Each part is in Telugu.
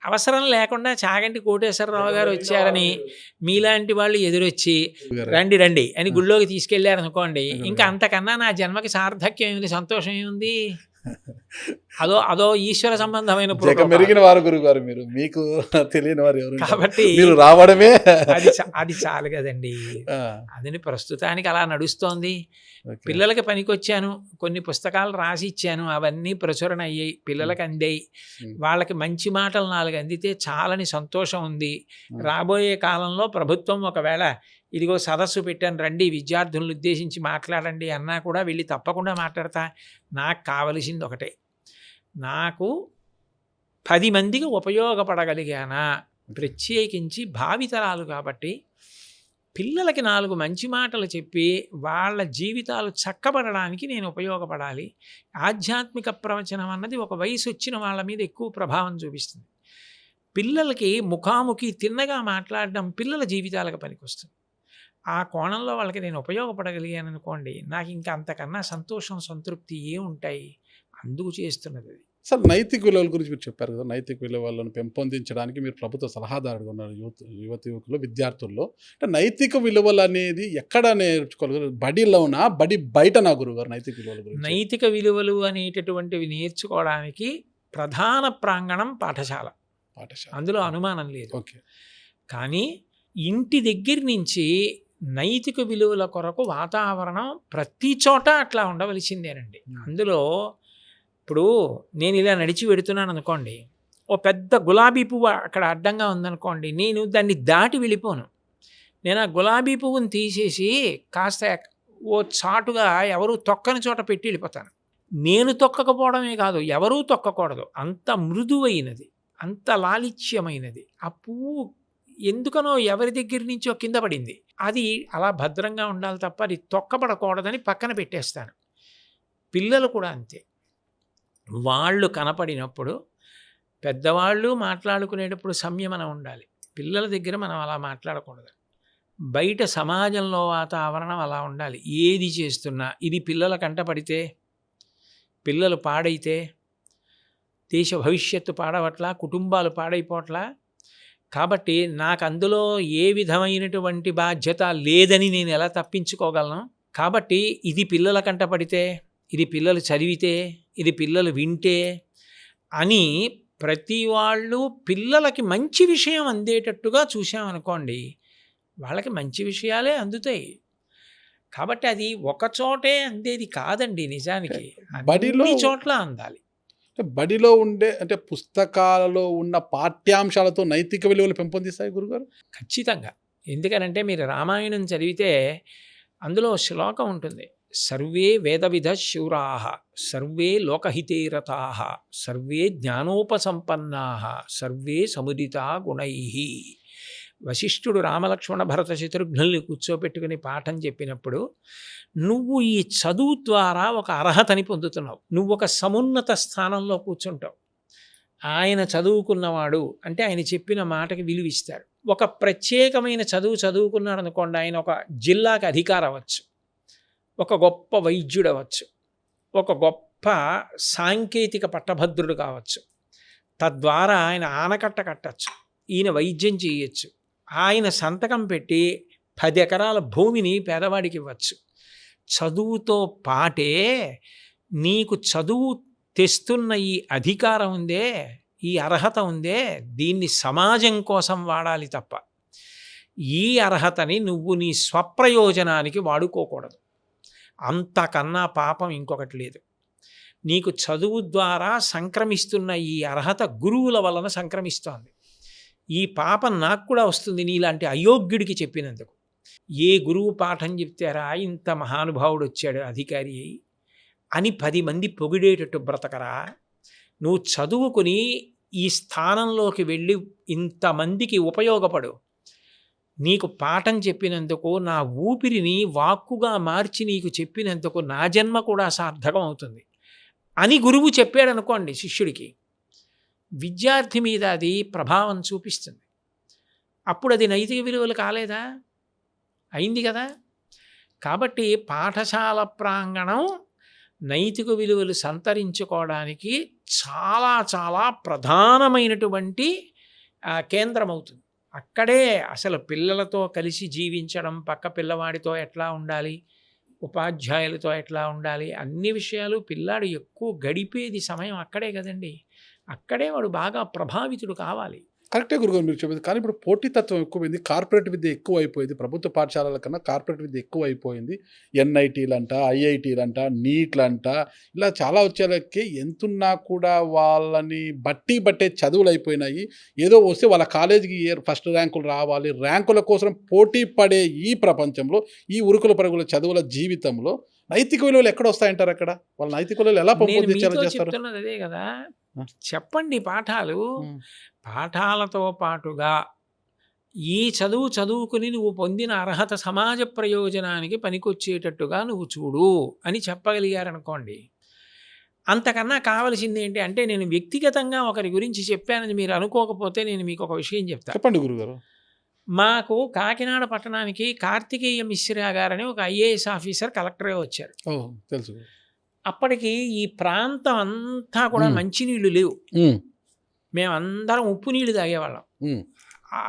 అవసరం లేకుండా చాగంటి కోటేశ్వరరావు గారు వచ్చారని మీలాంటి వాళ్ళు ఎదురొచ్చి రండి రండి అని గుళ్ళోకి తీసుకెళ్లారనుకోండి, ఇంకా అంతకన్నా నా జన్మకి సార్థక్యం ఏముంది, సంతోషం ఏముంది? అదో ఈశ్వర సంబంధమైన మెరిగిన వారు గురుగారు మీరు, మీకు తెలియని వారు ఎవరు? కాబట్టి మీరు రావడమే అది చాలు కదండి. అదని ప్రస్తుతానికి అలా నడుస్తోంది. పిల్లలకి పనికొచ్చాను, కొన్ని పుస్తకాలు రాసి ఇచ్చాను, అవన్నీ ప్రచురణ అయ్యాయి, పిల్లలకి అందాయి. వాళ్ళకి మంచి మాటలు 4 అందితే చాలని సంతోషం ఉంది. రాబోయే కాలంలో ప్రభుత్వం ఒకవేళ ఇదిగో సదస్సు పెట్టాను రండి విద్యార్థులను ఉద్దేశించి మాట్లాడండి అన్నా కూడా వెళ్ళి తప్పకుండా మాట్లాడతా. నాకు కావలసింది ఒకటే, నాకు 10 మందికి ఉపయోగపడగలిగానా, ప్రత్యేకించి భావితరాలు కాబట్టి పిల్లలకి 4 మంచి మాటలు చెప్పి వాళ్ళ జీవితాలు చక్కబడడానికి నేను ఉపయోగపడాలి. ఆధ్యాత్మిక ప్రవచనం అన్నది ఒక వయసు వచ్చిన వాళ్ళ మీద ఎక్కువ ప్రభావం చూపిస్తుంది. పిల్లలకి ముఖాముఖి తిన్నగా మాట్లాడడం పిల్లల జీవితాలకు పనికొస్తుంది. ఆ కోణంలో వాళ్ళకి నేను ఉపయోగపడగలిగాను అనుకోండి, నాకు ఇంకా అంతకన్నా సంతోషం సంతృప్తి ఉంటాయి. అందుకు చేస్తున్నది అది. సార్, నైతిక విలువల గురించి మీరు చెప్పారు కదా, నైతిక విలువలను పెంపొందించడానికి మీరు ప్రభుత్వ సలహాదారుగా ఉన్నారు యువకులు విద్యార్థుల్లో. అంటే నైతిక విలువలు అనేది ఎక్కడ నేర్చుకోవాలి? బడిలోనా, బడి బయటనా గురుగారు నైతిక విలువల గురించి? నైతిక విలువలు అనేటటువంటివి నేర్చుకోవడానికి ప్రధాన ప్రాంగణం పాఠశాల, అందులో అనుమానం లేదు. ఓకే. కానీ ఇంటి దగ్గర నుంచి నైతిక విలువల కొరకు వాతావరణం ప్రతి చోట అట్లా ఉండవలసిందేనండి. అందులో ఇప్పుడు నేను ఇలా నడిచి వెడుతున్నాను అనుకోండి, ఓ పెద్ద గులాబీ పువ్వు అక్కడ అడ్డంగా ఉందనుకోండి, నేను దాన్ని దాటి వెళ్ళిపోను. నేను ఆ గులాబీ పువ్వుని తీసేసి కాస్త ఓ చాటుగా ఎవరు తొక్కని చోట పెట్టి వెళ్ళిపోతాను. నేను తొక్కకపోవడమే కాదు, ఎవరూ తొక్కకూడదు. అంత మృదువైనది, అంత లాలిత్యమైనది. ఆ పువ్వు ఎందుకనో ఎవరి దగ్గర నుంచో కింద పడింది, అది అలా భద్రంగా ఉండాలి తప్ప అది తొక్కబడకూడదని పక్కన పెట్టేస్తాను. పిల్లలు కూడా అంతే. వాళ్ళు కనపడినప్పుడు పెద్దవాళ్ళు మాట్లాడుకునేటప్పుడు సంయమనం ఉండాలి. పిల్లల దగ్గర మనం అలా మాట్లాడకూడదు. బయట సమాజంలో వాతావరణం అలా ఉండాలి. ఏది చేస్తున్నా ఇది పిల్లల కంటపడితే, పిల్లలు పాడైతే దేశ భవిష్యత్తు పాడవట్లా, కుటుంబాలు పాడైపోవట్లా. కాబట్టి నాకు అందులో ఏ విధమైనటువంటి బాధ్యత లేదని నేను ఎలా తప్పించుకోగలను? కాబట్టి ఇది పిల్లల కంటపడితే, ఇది పిల్లలు చదివితే, ఇది పిల్లలు వింటే అని ప్రతి వాళ్ళు పిల్లలకి మంచి విషయం అందేటట్టుగా చూసామనుకోండి, వాళ్ళకి మంచి విషయాలే అందుతాయి. కాబట్టి అది ఒక చోటే అందేది కాదండి, నిజానికి అన్ని చోట్ల అందాలి. బడిలో ఉండే అంటే పుస్తకాలలో ఉన్న పాఠ్యాంశాలతో నైతిక విలువలు పెంపొందిస్తాయి గురుగారు? ఖచ్చితంగా. ఎందుకనంటే మీరు రామాయణం చదివితే అందులో శ్లోకం ఉంటుంది, సర్వే వేదవిధ శూరాః సర్వే లోకహితేరతాః సర్వే జ్ఞానోపసంపన్నాః సర్వే సముదితా గుణైః. వశిష్ఠుడు రామలక్ష్మణ భరత శత్రుఘ్నుల్ని కూర్చోపెట్టుకుని పాఠం చెప్పినప్పుడు, నువ్వు ఈ చదువు ద్వారా ఒక అర్హతని పొందుతున్నావు, నువ్వు ఒక సమున్నత స్థానంలో కూర్చుంటావు. ఆయన చదువుకున్నవాడు అంటే ఆయన చెప్పిన మాటకి విలువిస్తాడు. ఒక ప్రత్యేకమైన చదువుకున్నాడు అనుకోండి, ఆయన ఒక జిల్లాకి అధికారి అవ్వచ్చు, ఒక గొప్ప వైద్యుడు అవ్వచ్చు, ఒక గొప్ప సాంకేతిక పట్టభద్రుడు కావచ్చు. తద్వారా ఆయన ఆనకట్ట కట్టచ్చు, ఈయన వైద్యం చేయొచ్చు, ఆయన సంతకం పెట్టి 10 ఎకరాల భూమిని పేదవాడికి ఇవ్వచ్చు. చదువుతో పాటే నీకు చదువు తెస్తున్న ఈ అధికారం ఉందే, ఈ అర్హత ఉందే, దీన్ని సమాజం కోసం వాడాలి తప్ప ఈ అర్హతని నువ్వు నీ స్వప్రయోజనానికి వాడుకోకూడదు. అంతకన్నా పాపం ఇంకొకటి లేదు. నీకు చదువు ద్వారా సంక్రమిస్తున్న ఈ అర్హత గురువుల వలన సంక్రమిస్తోంది. ఈ పాపం నాకు కూడా వస్తుంది నీలాంటి అయోగ్యుడికి చెప్పినందుకు. ఏ గురువు పాఠం చెప్తారా, ఇంత మహానుభావుడు వచ్చాడు అధికారి అని 10 మంది పొగిడేటట్టు బ్రతకరా. నువ్వు చదువుకుని ఈ స్థానంలోకి వెళ్ళి ఇంతమందికి ఉపయోగపడు. నీకు పాఠం చెప్పినందుకు, నా ఊపిరిని వాక్కుగా మార్చి నీకు చెప్పినందుకు నా జన్మ కూడా సార్థకం అవుతుంది అని గురువు చెప్పాడనుకోండి శిష్యుడికి, విద్యార్థి మీద అది ప్రభావం చూపిస్తుంది. అప్పుడు అది నైతిక విలువలు కాలేదా? అయింది కదా. కాబట్టి పాఠశాల ప్రాంగణం నైతిక విలువలు సంతరించుకోవడానికి చాలా చాలా ప్రధానమైనటువంటి కేంద్రం అవుతుంది. అక్కడే అసలు పిల్లలతో కలిసి జీవించడం, పక్క పిల్లవాడితో ఎట్లా ఉండాలి, ఉపాధ్యాయులతో ఎట్లా ఉండాలి, అన్ని విషయాలు పిల్లాడు ఎక్కువ గడిపేది సమయం అక్కడే కదండి. అక్కడే వాడు బాగా ప్రభావితుడు కావాలి. కరెక్టే గురుగారు మీరు చెప్పింది. కానీ ఇప్పుడు పోటీతత్వం ఎక్కువైంది. కార్పొరేట్ విద్య ఎక్కువైపోయింది. ప్రభుత్వ పాఠశాలల కన్నా కార్పొరేట్ విద్య ఎక్కువైపోయింది. ఎన్ఐటీలంట, ఐఐటీలంట, నీట్లంట ఇలా చాలా వచ్చేలకి ఎంతున్నా కూడా వాళ్ళని బట్టే చదువులు అయిపోయినాయి. ఏదో వస్తే వాళ్ళ కాలేజీకి ఫస్ట్ ర్యాంకులు రావాలి, ర్యాంకుల కోసం పోటీ పడే ఈ ప్రపంచంలో, ఈ ఉరుకుల పరుగుల చదువుల జీవితంలో నైతిక విలువలు ఎక్కడ వస్తాయంటారు? అక్కడ వాళ్ళ నైతిక విలువలు ఎలా నేను పెంపొందించేలా మీతో చేస్తారు? చెప్తున్నది అదే కదా. ఆ. చెప్పండి పాఠాలు. ఉమ్. పాఠాలతో పాటుగా ఈ చదువుకుని నువ్వు పొందిన అర్హత సమాజ ప్రయోజనానికి పనికొచ్చేటట్టుగా నువ్వు చూడు అని చెప్పగలిగారనుకోండి. అంతకన్నా కావలసింది ఏంటి అంటే, నేను వ్యక్తిగతంగా ఒకరి గురించి చెప్పానని మీరు అనుకోకపోతే నేను మీకు ఒక విషయం చెప్తా. చెప్పండి గురుగారు. మాకు కాకినాడ పట్టణానికి కార్తికేయ మిశ్రా గారని ఒక ఐఏఎస్ ఆఫీసర్ కలెక్టర్గా వచ్చారు. ఓహ్! తెలుసు. అప్పటికి ఈ ప్రాంతం అంతా కూడా మంచినీళ్ళు లేవు. మేమందరం ఉప్పు నీళ్లు తాగేవాళ్ళం.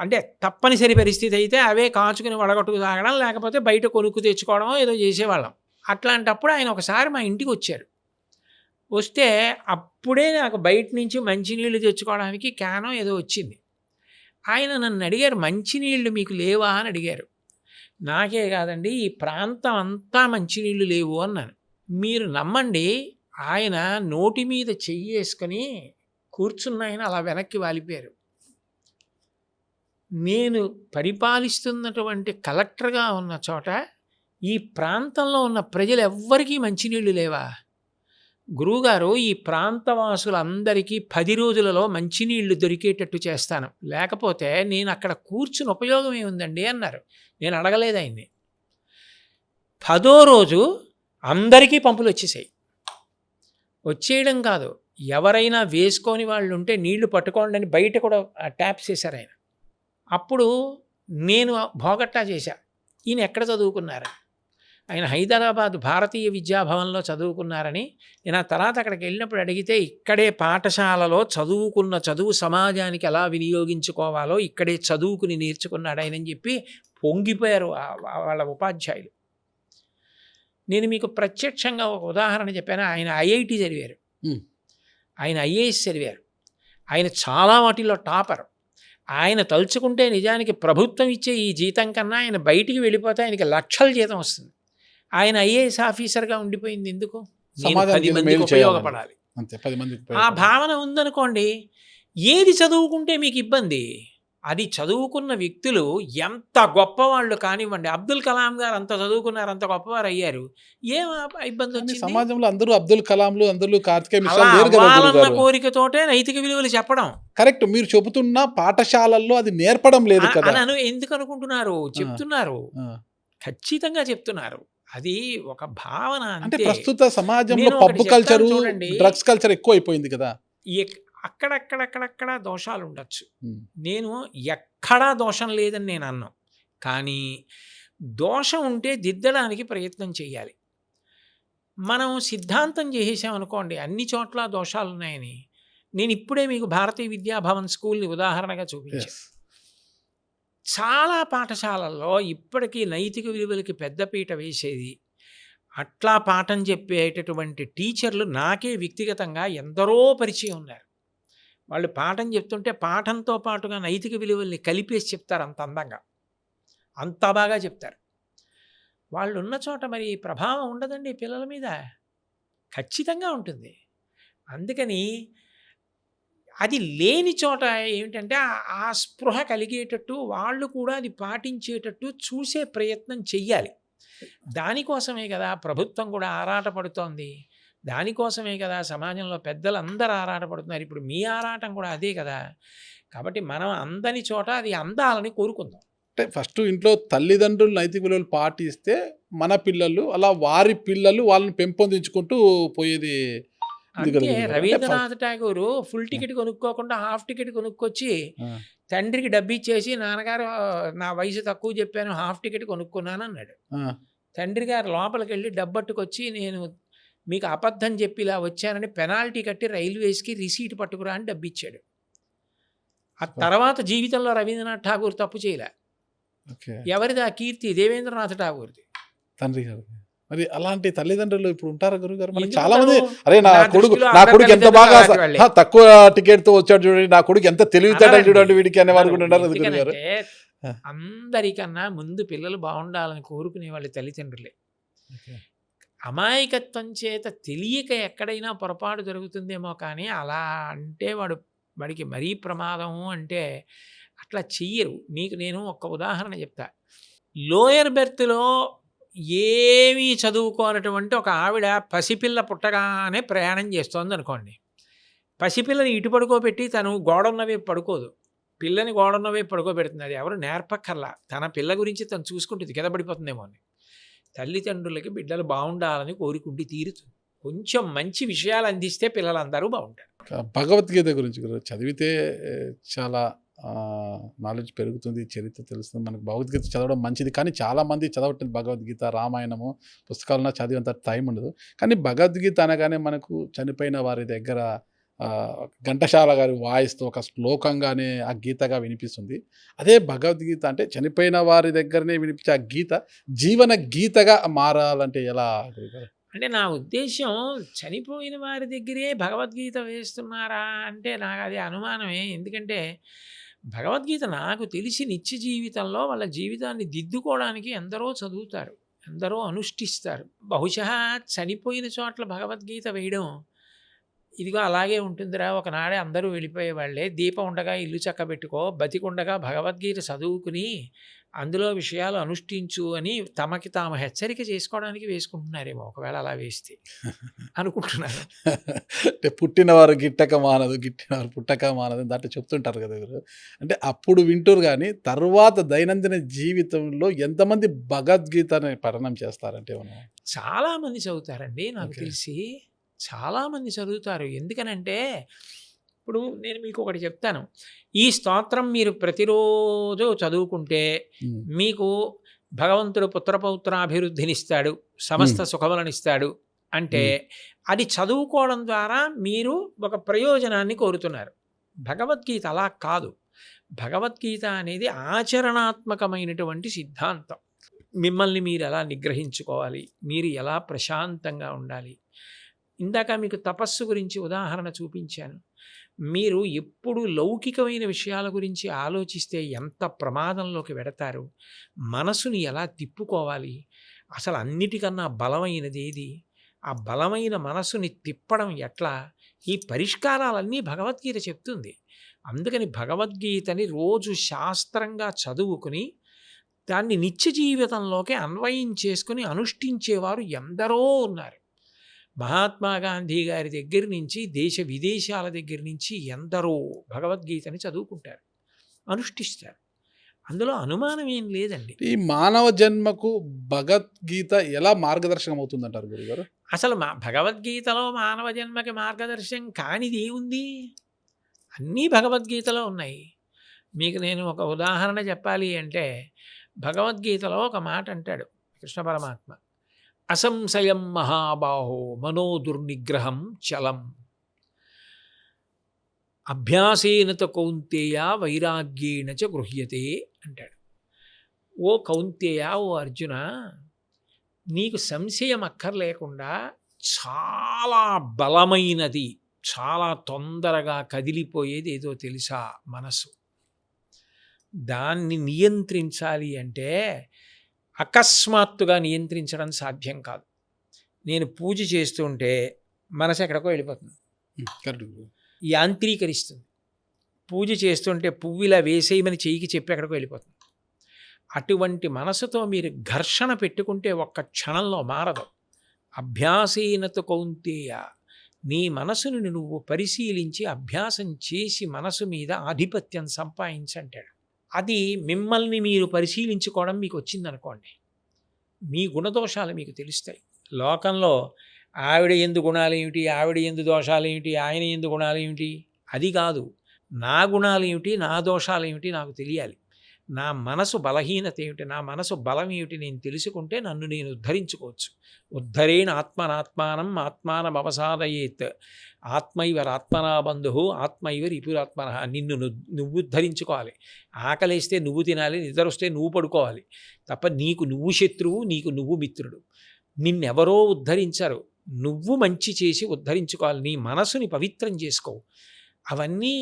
అంటే తప్పనిసరి పరిస్థితి అయితే అవే కాచుకుని వడగట్టుకు తాగడం, లేకపోతే బయట కొనుక్కు తెచ్చుకోవడం ఏదో చేసేవాళ్ళం. అట్లాంటప్పుడు ఆయన ఒకసారి మా ఇంటికి వచ్చారు. వస్తే అప్పుడే నాకు బయట నుంచి మంచినీళ్ళు తెచ్చుకోవడానికి క్యానో ఏదో వచ్చింది. ఆయన నన్ను అడిగారు, మంచినీళ్ళు మీకు లేవా అని అడిగారు. నాకే కాదండి, ఈ ప్రాంతం అంతా మంచినీళ్ళు లేవు అన్నాను. మీరు నమ్మండి, ఆయన నోటి మీద చెయ్యేసుకొని కూర్చున్న ఆయన అలా వెనక్కి వాలిపోయారు. నేను పరిపాలిస్తున్నటువంటి కలెక్టర్గా ఉన్న చోట ఈ ప్రాంతంలో ఉన్న ప్రజలు ఎవ్వరికీ మంచినీళ్ళు లేవా? గురువుగారు, ఈ ప్రాంతవాసులందరికీ 10 రోజులలో మంచినీళ్లు దొరికేటట్టు చేస్తాను, లేకపోతే నేను అక్కడ కూర్చుని ఉపయోగం ఏముందండి అన్నారు. నేను అడగలేదు ఆయన్ని. 10వ రోజు అందరికీ పంపులు వచ్చేసాయి. వచ్చేయడం కాదు, ఎవరైనా వేసుకొని వాళ్ళు ఉంటే నీళ్లు పట్టుకోండి అని బయట కూడా ట్యాప్స్ వేశారు ఆయన. అప్పుడు నేను భోగట్టా చేశా, ఈయన ఎక్కడ చదువుకున్నారు? ఆయన హైదరాబాద్ భారతీయ విద్యాభవన్లో చదువుకున్నారని. నేను ఆ తర్వాత అక్కడికి వెళ్ళినప్పుడు అడిగితే, ఇక్కడే పాఠశాలలో చదువుకున్న చదువు సమాజానికి ఎలా వినియోగించుకోవాలో ఇక్కడే చదువుకుని నేర్చుకున్నాడు ఆయనని చెప్పి పొంగిపోయారు వాళ్ళ ఉపాధ్యాయులు. నేను మీకు ప్రత్యక్షంగా ఒక ఉదాహరణ చెప్పాను. ఆయన ఐఐటి చదివారు, ఆయన ఐఏఎస్ చదివారు, ఆయన చాలా వాటిల్లో టాపర్. ఆయన తలుచుకుంటే నిజానికి ప్రభుత్వం ఇచ్చే ఈ జీతం కన్నా ఆయన బయటికి వెళ్ళిపోతే ఆయనకి లక్షల జీతం వస్తుంది. ఆయన ఐఏఎస్ ఆఫీసర్గా ఉండిపోయింది ఎందుకు? నేను 10 మందికి ఉపయోగపడాలి. ఆ భావన ఉందనుకోండి, ఏది చదువుకుంటే మీకు ఇబ్బంది? అది చదువుకున్న వ్యక్తులు ఎంత గొప్పవాళ్ళు కానివ్వండి, అబ్దుల్ కలాం గారు అంత చదువుకున్నారు, అంత గొప్పవారు అయ్యారు, ఏం ఇబ్బంది వచ్చింది? సమాజంలో అందరూ అబ్దుల్ కలాంలు, అందరూ కార్తికేయ మిశ్రా కోరికతోటే నైతిక విలువలు చెప్పడం కరెక్ట్. మీరు చెబుతున్న పాఠశాలల్లో అది నేర్పడం లేదు కదా. ఎందుకు అనుకుంటున్నారు? చెప్తున్నారు, ఖచ్చితంగా చెప్తున్నారు. అది ఒక భావన. అంటే ప్రస్తుత సమాజంలో పబ్ కల్చర్, డ్రగ్స్ కల్చర్ ఎక్కువ అయిపోయింది కదా. అక్కడక్కడక్కడక్కడ దోషాలు ఉండొచ్చు. నేను ఎక్కడా దోషం లేదని నేను అన్నాను. కానీ దోషం ఉంటే దిద్దడానికి ప్రయత్నం చేయాలి. మనం సిద్ధాంతం చేసేసామనుకోండి అన్ని చోట్ల దోషాలు ఉన్నాయని. నేను ఇప్పుడే మీకు భారతీయ విద్యాభవన్ స్కూల్ని ఉదాహరణగా చూపించాను. చాలా పాఠశాలల్లో ఇప్పటికీ నైతిక విలువలకి పెద్దపీట వేసేది, అట్లా పాఠం చెప్పేటటువంటి టీచర్లు నాకే వ్యక్తిగతంగా ఎందరో పరిచయం ఉన్నారు. వాళ్ళు పాఠం చెప్తుంటే పాఠంతో పాటుగా నైతిక విలువల్ని కలిపేసి చెప్తారు. అంత అందంగా, అంత బాగా చెప్తారు. వాళ్ళు ఉన్న చోట మరి ప్రభావం ఉండదండి పిల్లల మీద? ఖచ్చితంగా ఉంటుంది. అందుకని అది లేని చోట ఏమిటంటే ఆ స్పృహ కలిగేటట్టు వాళ్ళు కూడా అది పాటించేటట్టు చూసే ప్రయత్నం చెయ్యాలి. దానికోసమే కదా ప్రభుత్వం కూడా ఆరాటపడుతోంది. దానికోసమే కదా సమాజంలో పెద్దలు అందరూ ఆరాటపడుతున్నారు. ఇప్పుడు మీ ఆరాటం కూడా అదే కదా. కాబట్టి మనం అందని చోట అది అందాలని కోరుకుందాం. అంటే ఫస్ట్ ఇంట్లో తల్లిదండ్రులు నైతిక విలువలు పాటిస్తే మన పిల్లలు అలా వారి పిల్లలు వాళ్ళని పెంపొందించుకుంటూ పోయేది. అంటే రవీంద్రనాథ్ ఠాగూరు ఫుల్ టికెట్ కొనుక్కోకుండా హాఫ్ టికెట్ కొనుక్కొచ్చి తండ్రికి డబ్బు ఇచ్చేసి, నాన్నగారు నా వయసు తక్కువ చెప్పాను, హాఫ్ టికెట్ కొనుక్కున్నాను అన్నాడు. తండ్రి గారు లోపలికి వెళ్ళి డబ్బట్టుకొచ్చి, నేను మీకు అబద్ధం చెప్పి ఇలా వచ్చానని పెనాల్టీ కట్టి రైల్వేస్కి రిసీట్ పట్టుకురా అని డబ్బు ఇచ్చాడు. ఆ తర్వాత జీవితంలో రవీంద్రనాథ్ ఠాగూర్ తప్పు చేయలే. ఓకే. ఎవరిది ఆ కీర్తి? దేవేంద్రనాథ్ ఠాగూర్ది. తండ్రి గారు. మరి అలాంటి తల్లిదండ్రులు ఇప్పుడు ఉంటారా గురుగారు? మనకి ఎందుకు చాలా మంది ఉండరు? అరే నా నా కొడుకు దృష్టిలో నా అందరి కొడుకు ఎంత తల్లిదండ్రులు బాగా అలాంటి వాళ్ళే. తక్కువ టికెట్‌తో వచ్చాడు చూడండి, నా కొడుకు ఎంత తెలివితేటలు అనరండి. చూడండి వీడికి అనేవారు కూడా అనరు. ఉన్నారు కదా గురుగారు. ఎందుకనంటే ఆ! అందరికన్నా ముందు పిల్లలు బాగుండాలని కోరుకునే వాళ్ళు తల్లిదండ్రులే. ఓకే. అమాయకత్వం చేత తెలియక ఎక్కడైనా పొరపాటు జరుగుతుందేమో కానీ అలా అంటే వాడికి మరీ ప్రమాదము అంటే అట్లా చెయ్యరు. మీకు నేను ఒక ఉదాహరణ చెప్తా. లోయర్ బెర్త్‌లో ఏమీ చదువుకోనటువంటి ఒక ఆవిడ పసిపిల్ల పుట్టగానే ప్రయాణం చేస్తోందనుకోండి. పసిపిల్లని ఇటు పడుకోబెట్టి తను గోడున్న వైపు పడుకోదు. పిల్లని గోడున్న వైపు పడుకోబెడుతుంది. అది ఎవరు నేర్పక్కర్లా. తన పిల్ల గురించి తను చూసుకుంటుంది. కింద పడిపోతుందేమో అని. తల్లిదండ్రులకి బిడ్డలు బాగుండాలని కోరుకుంటే తీరుతుంది. కొంచెం మంచి విషయాలు అందిస్తే పిల్లలందరూ బాగుంటారు. భగవద్గీత గురించి గురు చదివితే చాలా నాలెడ్జ్ పెరుగుతుంది, చరిత్ర తెలుస్తుంది. మనకు భగవద్గీత చదవడం మంచిది. కానీ చాలామంది చదవట్లేదు భగవద్గీత, రామాయణము పుస్తకాలను చదివేంత టైం ఉండదు. కానీ భగవద్గీత అనగానే మనకు చనిపోయిన వారి దగ్గర ఘంటసాల గారి వాయిస్‌తో ఒక శ్లోకంగానే ఆ గీతగా వినిపిస్తుంది. అదే భగవద్గీత అంటే చనిపోయిన వారి దగ్గరనే వినిపించే ఆ గీత జీవన గీతగా మారాలంటే ఎలా గురుగారు? అంటే నా ఉద్దేశ్యం చనిపోయిన వారి దగ్గరే భగవద్గీత వేస్తున్నారా అంటే నాకు అది అనుమానమే. ఎందుకంటే భగవద్గీత నాకు తెలిసి నిత్య జీవితంలో వాళ్ళ జీవితాన్ని దిద్దుకోవడానికి ఎందరో చదువుతారు, ఎందరో అనుష్ఠిస్తారు. బహుశా చనిపోయిన చోట్ల భగవద్గీత వేయడం ఇదిగో అలాగే ఉంటుందిరా, ఒకనాడే అందరూ వెళ్ళిపోయేవాళ్ళే, దీపం ఉండగా ఇల్లు చక్కబెట్టుకో, బతికుండగా భగవద్గీత చదువుకుని అందులో విషయాలు అనుష్ఠించు అని తమకి తాము హెచ్చరిక చేసుకోవడానికి వేసుకుంటున్నారేమో ఒకవేళ అలా వేస్తే అనుకుంటున్నారు. అంటే పుట్టినవారు గిట్టక మానదు, గిట్టినవారు పుట్టక మానదు దాంట్లో చెప్తుంటారు కదా గురు. అంటే అప్పుడు వింటారు కానీ తర్వాత దైనందిన జీవితంలో ఎంతమంది భగవద్గీతని పఠనం చేస్తారంటే మనం? చాలామంది చదువుతారండి నాకు ఓకే. తెలిసి. చాలామంది చదువుతారు. ఎందుకనంటే ఇప్పుడు నేను మీకు ఒకటి చెప్తాను. ఈ స్తోత్రం మీరు ప్రతిరోజు చదువుకుంటే హ్మ్. మీకు భగవంతుడు పుత్రపౌత్రాభివృద్ధినిస్తాడు, సమస్త సుఖములనిస్తాడు అంటే అది చదువుకోవడం ద్వారా మీరు ఒక ప్రయోజనాన్ని కోరుతున్నారు. భగవద్గీత అలా కాదు. భగవద్గీత అనేది ఆచరణాత్మకమైనటువంటి సిద్ధాంతం. మిమ్మల్ని మీరు ఎలా నిగ్రహించుకోవాలి, మీరు ఎలా ప్రశాంతంగా ఉండాలి. ఇందాక మీకు తపస్సు గురించి ఉదాహరణ చూపించాను. మీరు ఎప్పుడు లౌకికమైన విషయాల గురించి ఆలోచిస్తే ఎంత ప్రమాదంలోకి వెడతారు, మనసుని ఎలా తిప్పుకోవాలి, అసలు అన్నిటికన్నా బలమైనది ఏది, ఆ బలమైన మనసుని తిప్పడం ఎట్లా, ఈ పరిష్కారాలన్నీ భగవద్గీత చెప్తుంది. అందుకని భగవద్గీతని రోజు శాస్త్రంగా చదువుకుని దాన్ని నిత్య జీవితంలోకి అన్వయం చేసుకుని అనుష్ఠించేవారు ఎందరో ఉన్నారు. మహాత్మా గాంధీ గారి దగ్గర నుంచి దేశ విదేశాల దగ్గర నుంచి ఎందరో భగవద్గీతని చదువుకుంటారు, అనుష్ఠిస్తారు. అందులో అనుమానం ఏం లేదండి. ఈ మానవ జన్మకు భగవద్గీత ఎలా మార్గదర్శకం అవుతుందంటారు గురుగారు? అసలు భగవద్గీతలో మానవ జన్మకి మార్గదర్శనం కానిది ఏముంది? అన్నీ భగవద్గీతలో ఉన్నాయి. మీకు నేను ఒక ఉదాహరణ చెప్పాలి అంటే భగవద్గీతలో ఒక మాట అంటాడు కృష్ణ పరమాత్మ. అసంశయం మహాబాహో మనో దుర్నిగ్రహం చలం అభ్యాసేన కౌంతేయ వైరాగ్యేణ చ గృహ్యతే అంటాడు. ఓ కౌంతేయ, ఓ అర్జున, నీకు సంశయం అక్కర్లేకుండా చాలా బలమైనది, చాలా తొందరగా కదిలిపోయేది ఏదో తెలుసా? మనసు. దాన్ని నియంత్రించాలి అంటే అకస్మాత్తుగా నియంత్రించడం సాధ్యం కాదు. నేను పూజ చేస్తుంటే మనసు ఎక్కడికో వెళ్ళిపోతుంది, కరెక్ట్. యాంత్రీకరిస్తుంది. పూజ చేస్తుంటే పువ్వులా వేసేయమని చెయ్యికి చెప్పి ఎక్కడికో వెళ్ళిపోతుంది. అటువంటి మనసుతో మీరు ఘర్షణ పెట్టుకుంటే ఒక్క క్షణంలో మారదు. అభ్యాసేనత కౌంతేయ, నీ మనసును నువ్వు పరిశీలించి అభ్యాసం చేసి మనసు మీద ఆధిపత్యం సంపాదించంటాడు. అది మిమ్మల్ని మీరు పరిశీలించుకోవడం మీకు వచ్చిందనుకోండి, మీ గుణదోషాలు మీకు తెలుస్తాయి. లోకంలో ఆవిడ ఎందు గుణాలు ఏమిటి, ఆవిడ ఎందు దోషాలు ఏమిటి, ఆయన ఎందు గుణాలు ఏమిటి, అది కాదు. నా గుణాలు ఏమిటి, నా దోషాలు ఏమిటి నాకు తెలియాలి. నా మనసు బలహీనత ఏమిటి, నా మనసు బలం ఏమిటి నేను తెలుసుకుంటే నన్ను నేను ఉద్ధరించుకోవచ్చు. ఉద్ధరేణ ఆత్మనాత్మానం ఆత్మానం అవసాదయేత్ ఆత్మైవరాత్మనా బంధు ఆత్మైవ రిపురాత్మన. నిన్ను నువ్వు ఉద్ధరించుకోవాలి. ఆకలేస్తే నువ్వు తినాలి, నిద్రొస్తే నువ్వు పడుకోవాలి తప్ప నీకు నువ్వు శత్రువు, నీకు నువ్వు మిత్రుడు. నిన్నెవరో ఉద్ధరించరు, నువ్వు మంచి చేసి ఉద్ధరించుకోవాలి. నీ మనసుని పవిత్రం చేసుకో. అవన్నీ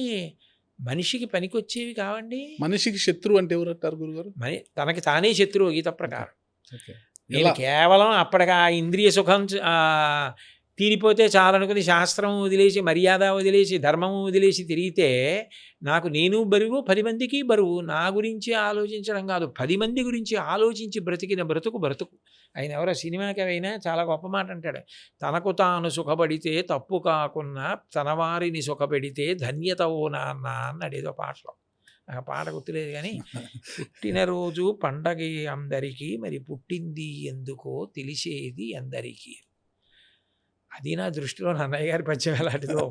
మనిషికి పనికొచ్చేవి కావండి. మనిషికి శత్రువు అంటే ఎవరు అంటారు గురుగారు? తనకి తానే శత్రువు గీత ప్రకారం. ఓకే. నేను కేవలం అప్పటికి ఆ ఇంద్రియ సుఖం తీరిపోతే చాలనుకుని శాస్త్రం వదిలేసి, మర్యాద వదిలేసి, ధర్మం వదిలేసి తిరిగితే నాకు నేను బరువు, 10 మందికి బరువు. నా గురించి ఆలోచించడం కాదు, 10 మంది గురించి ఆలోచించి బ్రతికిన బ్రతుకు బ్రతుకు. ఆయన ఎవరో సినిమాకి అయినా చాలా గొప్ప మాట అంటాడు. తనకు తాను సుఖపడితే తప్పు కాకున్నా తన వారిని సుఖపెడితే ధన్యత ఓ నాన్న అన్నాడు ఏదో పాటలో. ఆ పాట గుర్తులేదు కానీ, పుట్టినరోజు పండగ అందరికీ, మరి పుట్టింది ఎందుకో తెలిసేది అందరికీ. అది నా దృష్టిలో నన్నయ్య గారి పద్యం ఎలాంటిదో,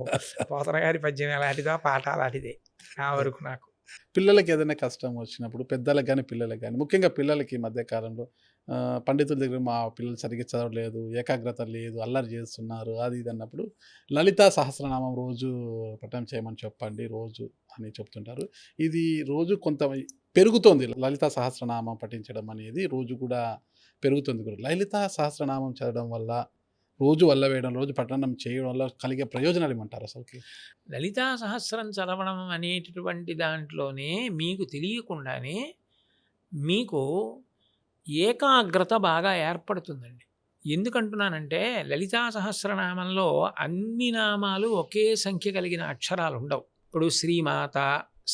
పోతన గారి పద్యం ఎలాంటిదో, ఆ పాట అలాంటిదే ఆ వరకు నాకు. పిల్లలకి ఏదైనా కష్టం వచ్చినప్పుడు, పెద్దలకు కానీ పిల్లలకు కానీ, ముఖ్యంగా పిల్లలకి ఈ మధ్య కాలంలో పండితుల దగ్గర మా పిల్లలు సరిగ్గా చదవలేదు, ఏకాగ్రత లేదు, అల్లరి చేస్తున్నారు, అది ఇది అన్నప్పుడు లలితా సహస్రనామం రోజు పఠనం చేయమని చెప్పండి రోజు అని చెప్తుంటారు. ఇది రోజు కొంత పెరుగుతోంది. లలితా సహస్రనామం పఠించడం అనేది రోజు కూడా పెరుగుతుంది కూడా. లలితా సహస్రనామం చదవడం వల్ల, రోజు వల్ల వేయడం, రోజు పఠనం చేయడం వల్ల కలిగే ప్రయోజనాలు ఏమంటారు అసలుకి? లలితా సహస్రం చదవడం అనేటటువంటి దాంట్లోనే మీకు తెలియకుండానే మీకు ఏకాగ్రత బాగా ఏర్పడుతుందండి. ఎందుకంటున్నానంటే లలితా సహస్రనామంలో అన్ని నామాలు ఒకే సంఖ్య కలిగిన అక్షరాలు ఉండవు. ఇప్పుడు శ్రీమాత,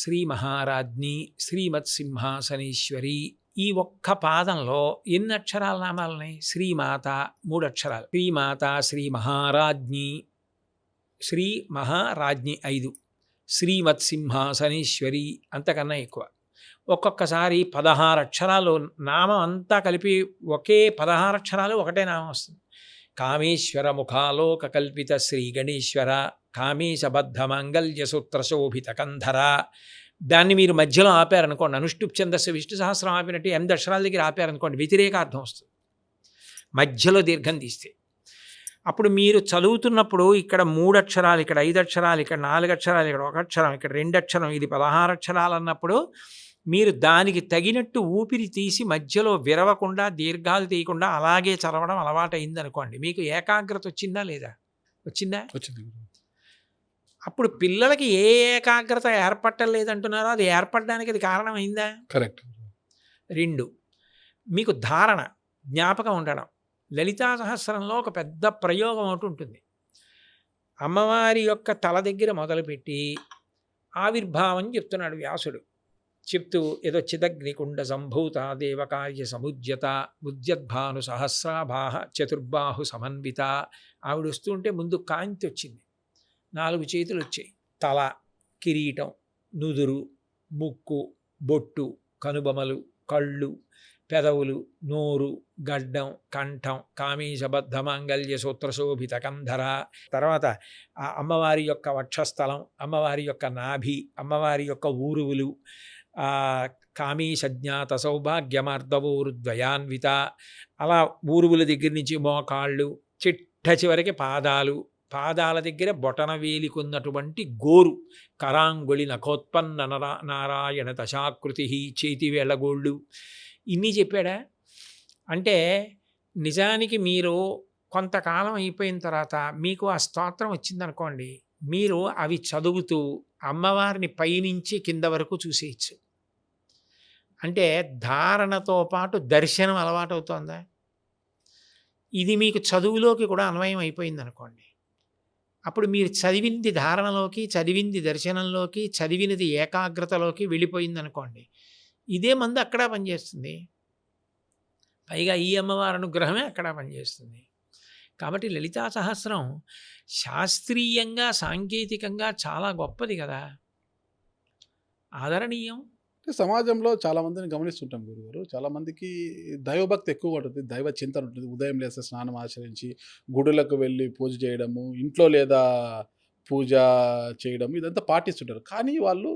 శ్రీ మహారాజ్ఞి, శ్రీమత్ సింహాసనేశ్వరి, ఈ ఒక్క పాదంలో ఎన్ని అక్షరాల నామాలు ఉన్నాయి? శ్రీమాత 3 అక్షరాలు, శ్రీమాత, శ్రీ మహారాజ్ఞి, శ్రీ మహారాజ్ఞి 5, శ్రీమత్ సింహాసనేశ్వరి అంతకన్నా ఎక్కువ. ఒక్కొక్కసారి 16 అక్షరాలు నామం అంతా కలిపి ఒకే 16 అక్షరాలు ఒకటే నామం వస్తుంది. కామేశ్వర ముఖాలోక కల్పిత శ్రీ గణేశ్వర, కామేశబద్ధ మాంగళ్య సూత్ర శోభిత కంధర. దాన్ని మీరు మధ్యలో ఆపారనుకోండి, అనుష్టుప్ ఛందస్సు విష్ణు సహస్రం ఆపినట్టు 8 అక్షరాల దగ్గర ఆపారనుకోండి, వ్యతిరేక అర్థం వస్తుంది మధ్యలో దీర్ఘం తీస్తే. అప్పుడు మీరు చదువుతున్నప్పుడు ఇక్కడ 3 అక్షరాలు, ఇక్కడ 5 అక్షరాలు, ఇక్కడ 4 అక్షరాలు, ఇక్కడ 1 అక్షరం, ఇక్కడ 2 అక్షరం, ఇది 16 అక్షరాలు అన్నప్పుడు మీరు దానికి తగినట్టు ఊపిరి తీసి మధ్యలో విరవకుండా, దీర్ఘాలు తీయకుండా అలాగే చదవడం అలవాటైంది అనుకోండి, మీకు ఏకాగ్రత వచ్చిందా లేదా? వచ్చిందా? వచ్చింది. అప్పుడు పిల్లలకి ఏ ఏకాగ్రత ఏర్పట్టలేదంటున్నారో అది ఏర్పడడానికి అది కారణమైందా? కరెక్ట్. 2, మీకు ధారణ, జ్ఞాపకం ఉండడం. లలితా సహస్రంలో ఒక పెద్ద ప్రయోగం ఒకటి ఉంటుంది. అమ్మవారి యొక్క తల దగ్గర మొదలుపెట్టి ఆవిర్భావం చెప్తున్నాడు వ్యాసుడు. చెప్తూ ఏదో చిదగ్నికుండ సంభూత దేవకార్య సముజ్యత బుద్ధ్యద్భాను సహస్రాభాహ చతుర్బాహు సమన్విత. ఆవిడ వస్తుంటే ముందు కాంతి వచ్చింది, 4 చేతులు వచ్చాయి, తల, కిరీటం, నుదురు, ముక్కు, బొట్టు, కనుబొమలు, కళ్ళు, పెదవులు, నోరు, గడ్డం, కంఠం, కామేశబద్ధ మాంగళ్య సూత్రశోభిత కంధర. తర్వాత ఆ అమ్మవారి యొక్క వక్షస్థలం, అమ్మవారి యొక్క నాభి, అమ్మవారి యొక్క ఊరువులు, కామేశజ్ఞాత సౌభాగ్యమార్ధవోరుద్వయాన్విత. అలా ఊరువుల దగ్గర నుంచి మోకాళ్ళు, చిట్ట చివరికి పాదాలు, పాదాల దగ్గర బొటన వేలికున్నటువంటి గోరు, కరాంగుళి నఖోత్పన్న నారాయణ దశాకృతి, చేతి వేళ్ళగోళ్ళు, ఇన్ని చెప్పాడా? అంటే నిజానికి మీరు కొంతకాలం అయిపోయిన తర్వాత మీకు ఆ స్తోత్రం వచ్చిందనుకోండి, మీరు అవి చదువుతూ అమ్మవారిని పైనుంచి కింద వరకు చూసేయచ్చు. అంటే ధారణతో పాటు దర్శనం అలవాటు అవుతోందా? ఇది మీకు చదువులోకి కూడా అన్వయం అయిపోయింది అనుకోండి, అప్పుడు మీరు చదివింది ధారణలోకి, చదివింది దర్శనంలోకి, చదివినది ఏకాగ్రతలోకి వెళ్ళిపోయింది అనుకోండి, ఇదే మందు అక్కడ పనిచేస్తుంది. పైగా ఈ అమ్మవారి అనుగ్రహమే అక్కడ పనిచేస్తుంది. కాబట్టి లలితా సహస్రం శాస్త్రీయంగా, సాంకేతికంగా చాలా గొప్పది కదా, ఆదరణీయం. సమాజంలో చాలామందిని గమనిస్తుంటాం గురుగారు. చాలామందికి దైవభక్తి ఎక్కువ ఉంటుంది, దైవ చింతన ఉంటుంది. ఉదయం లేస్తే స్నానం ఆచరించి గుడులకు వెళ్ళి పూజ చేయడము, ఇంట్లో లేదా పూజ చేయడం, ఇదంతా పాటిస్తుంటారు. కానీ వాళ్ళు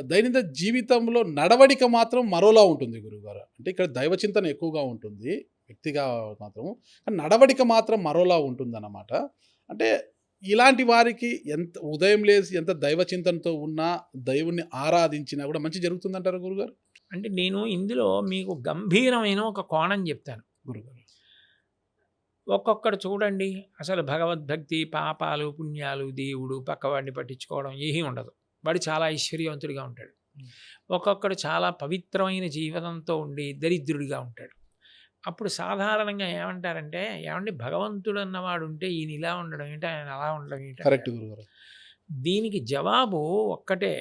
దైనందిన జీవితంలో నడవడిక మాత్రం మరోలా ఉంటుంది గురువుగారు. అంటే ఇక్కడ దైవ చింతన ఎక్కువగా ఉంటుంది వ్యక్తిగా మాత్రం. కానీ నడవడిక మాత్రం మరోలా ఉంటుందన్నమాట. అంటే ఇలాంటి వారికి ఎంత ఉదయం లేసి ఎంత దైవ చింతనతో ఉన్నా, దేవుణ్ణి ఆరాధించినా కూడా మంచి జరుగుతుందంటారా గురుగారు? అంటే నేను ఇందులో మీకు గంభీరమైన ఒక కోణం చెప్తాను. గురుగారు. ఒక్కొక్కడు చూడండి అసలు భగవద్భక్తి, పాపాలు, పుణ్యాలు, దేవుడు, పక్కవాడిని పట్టించుకోవడం ఏమీ ఉండదు. వాడు చాలా ఐశ్వర్యవంతుడిగా ఉంటాడు. ఒక్కొక్కడు చాలా పవిత్రమైన జీవితంతో ఉండి దరిద్రుడిగా ఉంటాడు. అప్పుడు సాధారణంగా ఏమంటారంటే, ఏమండి భగవంతుడు అన్నవాడు ఉంటే ఈయన ఇలా ఉండడం ఏంటి, ఆయన అలా ఉండడం ఏంటి? కరెక్ట్ గురుగారు. దీనికి జవాబు ఒక్కటే.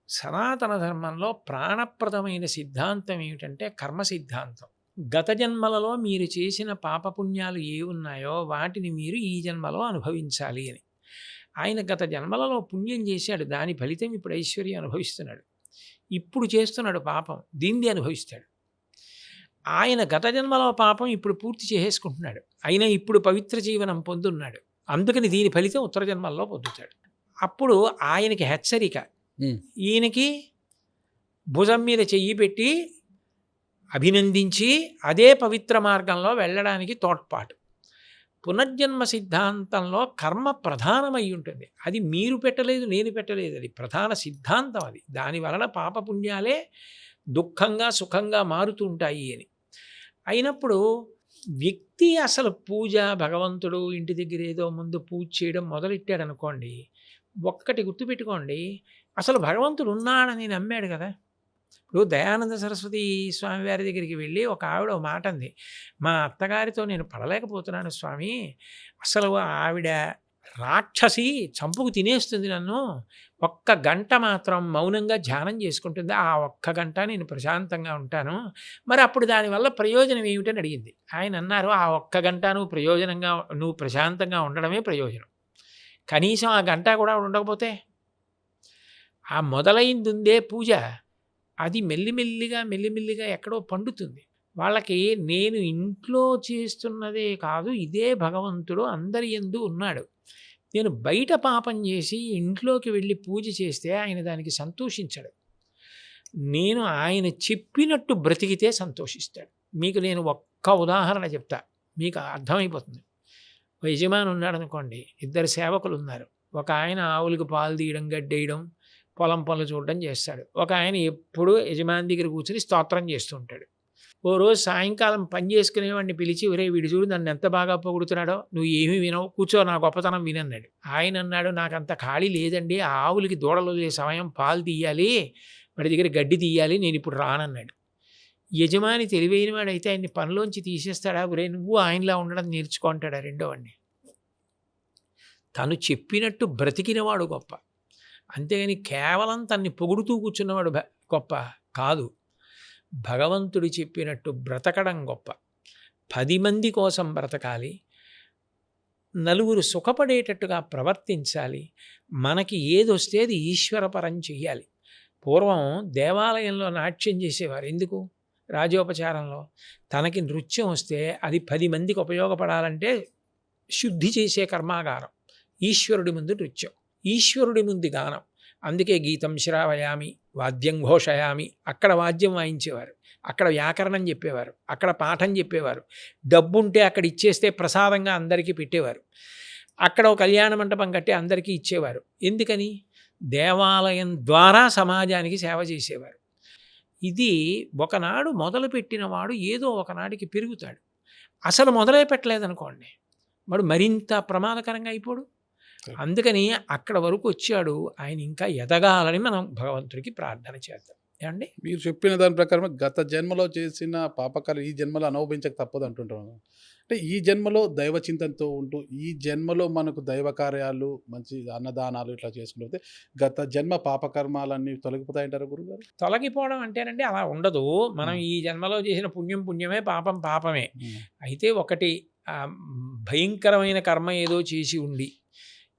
సనాతన ధర్మంలో ప్రాణప్రదమైన సిద్ధాంతం ఏమిటంటే కర్మ సిద్ధాంతం. గత జన్మలలో మీరు చేసిన పాపపుణ్యాలు ఏ ఉన్నాయో వాటిని మీరు ఈ జన్మలో అనుభవించాలి అని. ఆయన గత జన్మలలో పుణ్యం చేశాడు, దాని ఫలితం ఇప్పుడు ఐశ్వర్యం అనుభవిస్తున్నాడు. ఇప్పుడు చేస్తున్నాడు పాపం, దీన్ని అనుభవిస్తాడు. ఆయన గత జన్మలో పాపం ఇప్పుడు పూర్తి చేసేసుకుంటున్నాడు, అయినా ఇప్పుడు పవిత్ర జీవనం పొందున్నాడు. అందుకని దీని ఫలితం ఉత్తర జన్మల్లో పొందుతాడు. అప్పుడు ఆయనకి హెచ్చరిక, ఈయనకి భుజం మీద చెయ్యి పెట్టి అభినందించి అదే పవిత్ర మార్గంలో వెళ్ళడానికి తోడ్పాటు. పునర్జన్మ సిద్ధాంతంలో కర్మ ప్రధానమై ఉంటుంది. అది మీరు పెట్టలేదు, నేను పెట్టలేదు, అది ప్రధాన సిద్ధాంతం. అది దాని వలన పాపపుణ్యాలే దుఃఖంగా సుఖంగా మారుతూ ఉంటాయి అని. అయినప్పుడు వ్యక్తి అసలు పూజ, భగవంతుడు ఇంటి దగ్గర ఏదో ముందు పూజ చేయడం మొదలెట్టాడు అనుకోండి, ఒక్కటి గుర్తుపెట్టుకోండి, అసలు భగవంతుడు ఉన్నాడని నమ్మాడు కదా. ఇప్పుడు దయానంద సరస్వతి స్వామి వారి దగ్గరికి వెళ్ళి ఒక ఆవిడ ఒక మాట అంది, మా అత్తగారితో నేను పడలేకపోతున్నాను స్వామి, అసలు ఆవిడ రాక్షసి, చంపుకు తినేస్తుంది నన్ను, ఒక్క గంట మాత్రం మౌనంగా ధ్యానం చేసుకుంటుంది, ఆ ఒక్క గంట నేను ప్రశాంతంగా ఉంటాను, మరి అప్పుడు దానివల్ల ప్రయోజనం ఏమిటని అడిగింది. ఆయన అన్నారు, ఆ ఒక్క గంట నువ్వు ప్రశాంతంగా ఉండడమే ప్రయోజనం, కనీసం ఆ గంట కూడా ఉండకపోతే ఆ మొదలైంది ఉందే పూజ, అది మెల్లిమెల్లిగా ఎక్కడో పండుతుంది. వాళ్ళకి నేను ఇంట్లో చేస్తున్నదే కాదు, ఇదే భగవంతుడు అందరి యందు ఉన్నాడు, నేను బయట పాపం చేసి ఇంట్లోకి వెళ్ళి పూజ చేస్తే ఆయన దానికి సంతోషించడు, నేను ఆయన చెప్పినట్టు బ్రతికితే సంతోషిస్తాడు. మీకు నేను ఒక్క ఉదాహరణ చెప్తా, మీకు అర్థమైపోతుంది. ఒక యజమాని ఉన్నాడు అనుకోండి, ఇద్దరు సేవకులు ఉన్నారు. ఒక ఆయన ఆవులకు పాలు తీయడం, గడ్డేయడం, పొలం పనులు చూడడం చేస్తాడు. ఒక ఆయన ఎప్పుడూ యజమాని దగ్గర కూర్చొని స్తోత్రం చేస్తూ ఉంటాడు. ఓ రోజు సాయంకాలం పని చేసుకునేవాడిని పిలిచి, ఒరే వీడు చూడు నన్ను ఎంత బాగా పొగుడుతున్నాడో, నువ్వు ఏమీ వినవు, కూర్చో నా గొప్పతనం వినన్నాడు. ఆయన అన్నాడు, నాకంత ఖాళీ లేదండి, ఆ ఆవులకి దూడలు వదిలే సమయం పాలు తీయాలి, వాడి దగ్గర గడ్డి తీయాలి, నేను ఇప్పుడు రానన్నాడు. యజమాని తెలివైన వాడైతే ఆయన్ని పనిలోంచి తీసేస్తాడా, ఒరే నువ్వు ఆయనలా ఉండడం నేర్చుకుంటాడా రెండో వాడిని. తను చెప్పినట్టు బ్రతికినవాడు గొప్ప, అంతేగాని కేవలం తన్ని పొగుడుతూ కూర్చున్నవాడు గొప్ప కాదు. భగవంతుడు చెప్పినట్టు బ్రతకడం గొప్ప. 10 మంది కోసం బ్రతకాలి, నలుగురు సుఖపడేటట్టుగా ప్రవర్తించాలి, మనకి ఏదొస్తే అది ఈశ్వరపరం చెయ్యాలి. పూర్వం దేవాలయంలో నాట్యం చేసేవారు ఎందుకు? రాజోపచారంలో. తనకి నృత్యం వస్తే అది 10 మందికి ఉపయోగపడాలంటే శుద్ధి చేసే కర్మాగారం. ఈశ్వరుడి ముందు నృత్యం, ఈశ్వరుడి ముందు గానం. అందుకే గీతం శ్రావయామి, వాద్యం ఘోషయామి, అక్కడ వాద్యం వాయించేవారు, అక్కడ వ్యాకరణం చెప్పేవారు, అక్కడ పాఠం చెప్పేవారు. డబ్బుంటే అక్కడ ఇచ్చేస్తే ప్రసాదంగా అందరికీ పెట్టేవారు. అక్కడ ఒక కళ్యాణ మంటపం కట్టి అందరికీ ఇచ్చేవారు. ఎందుకని? దేవాలయం ద్వారా సమాజానికి సేవ చేసేవారు. ఇది ఒకనాడు మొదలుపెట్టినవాడు ఏదో ఒకనాటికి పెరుగుతాడు. అసలు మొదలే పెట్టలేదనుకోండి, వాడు మరింత ప్రమాదకరంగా అయిపోడు. అందుకని అక్కడ వరకు వచ్చాడు, ఆయన ఇంకా ఎదగాలని మనం భగవంతుడికి ప్రార్థన చేద్దాం. ఏమండి, మీరు చెప్పిన దాని ప్రకారం గత జన్మలో చేసిన పాపకాలు ఈ జన్మలో అనుభవించక తప్పదు అంటుంటాను. అంటే ఈ జన్మలో దైవ చింతనతో ఉంటూ ఈ జన్మలో మనకు దైవ కార్యాలు, మంచి అన్నదానాలు ఇట్లా చేసుకుంటే గత జన్మ పాపకర్మాలన్నీ తొలగిపోతాయంటారు గురుగారు? తొలగిపోవడం అంటేనండి అలా ఉండదు. మనం ఈ జన్మలో చేసిన పుణ్యం పుణ్యమే, పాపం పాపమే. అయితే ఒకటి భయంకరమైన కర్మ ఏదో చేసి ఉండి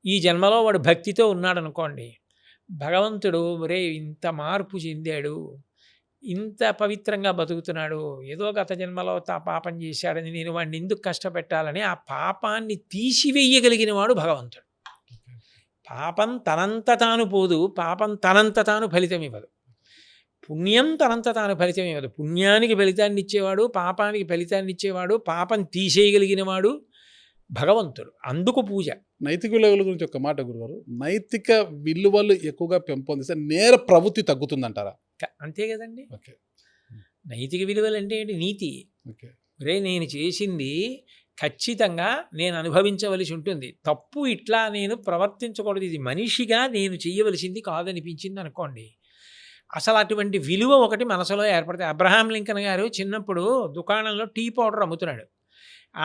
ఈ జన్మలో వాడు భక్తితో ఉన్నాడు అనుకోండి, భగవంతుడు ఒరే ఇంత మార్పు చెందాడు, ఇంత పవిత్రంగా బతుకుతున్నాడు, ఏదో గత జన్మలో పాపం చేశాడని నేను వాడిని ఎందుకు కష్టపెట్టాలని ఆ పాపాన్ని తీసివేయగలిగిన వాడు భగవంతుడు. పాపం తనంత తాను పోదు, పాపం తనంత తాను ఫలితం ఇవ్వదు. పుణ్యం తనంత తాను ఫలితం ఇవ్వదు. పుణ్యానికి ఫలితాన్ని ఇచ్చేవాడు, పాపానికి ఫలితాన్ని ఇచ్చేవాడు, పాపం తీసేయగలిగిన వాడు భగవంతుడు. అందుకు పూజ. నైతిక విలువల గురించి ఒక మాట గురుగారు, నైతిక విలువలు ఎక్కువగా పెంపొందిస్తే నేర ప్రవృత్తి తగ్గుతుందంటారా? అంతే కదండి. ఓకే. నైతిక విలువలు అంటే ఏంటి? నీతి. ఓకే. రే నేను చేసింది ఖచ్చితంగా నేను అనుభవించవలసి ఉంటుంది, తప్పు ఇట్లా నేను ప్రవర్తించకూడదు, ఇది మనిషిగా నేను చేయవలసింది కాదనిపించింది అనుకోండి, అసలు అటువంటి విలువ ఒకటి మనసులో ఏర్పడుతుంది. అబ్రహాం లింకన్ గారు చిన్నప్పుడు దుకాణంలో టీ పౌడర్ అమ్ముతున్నాడు.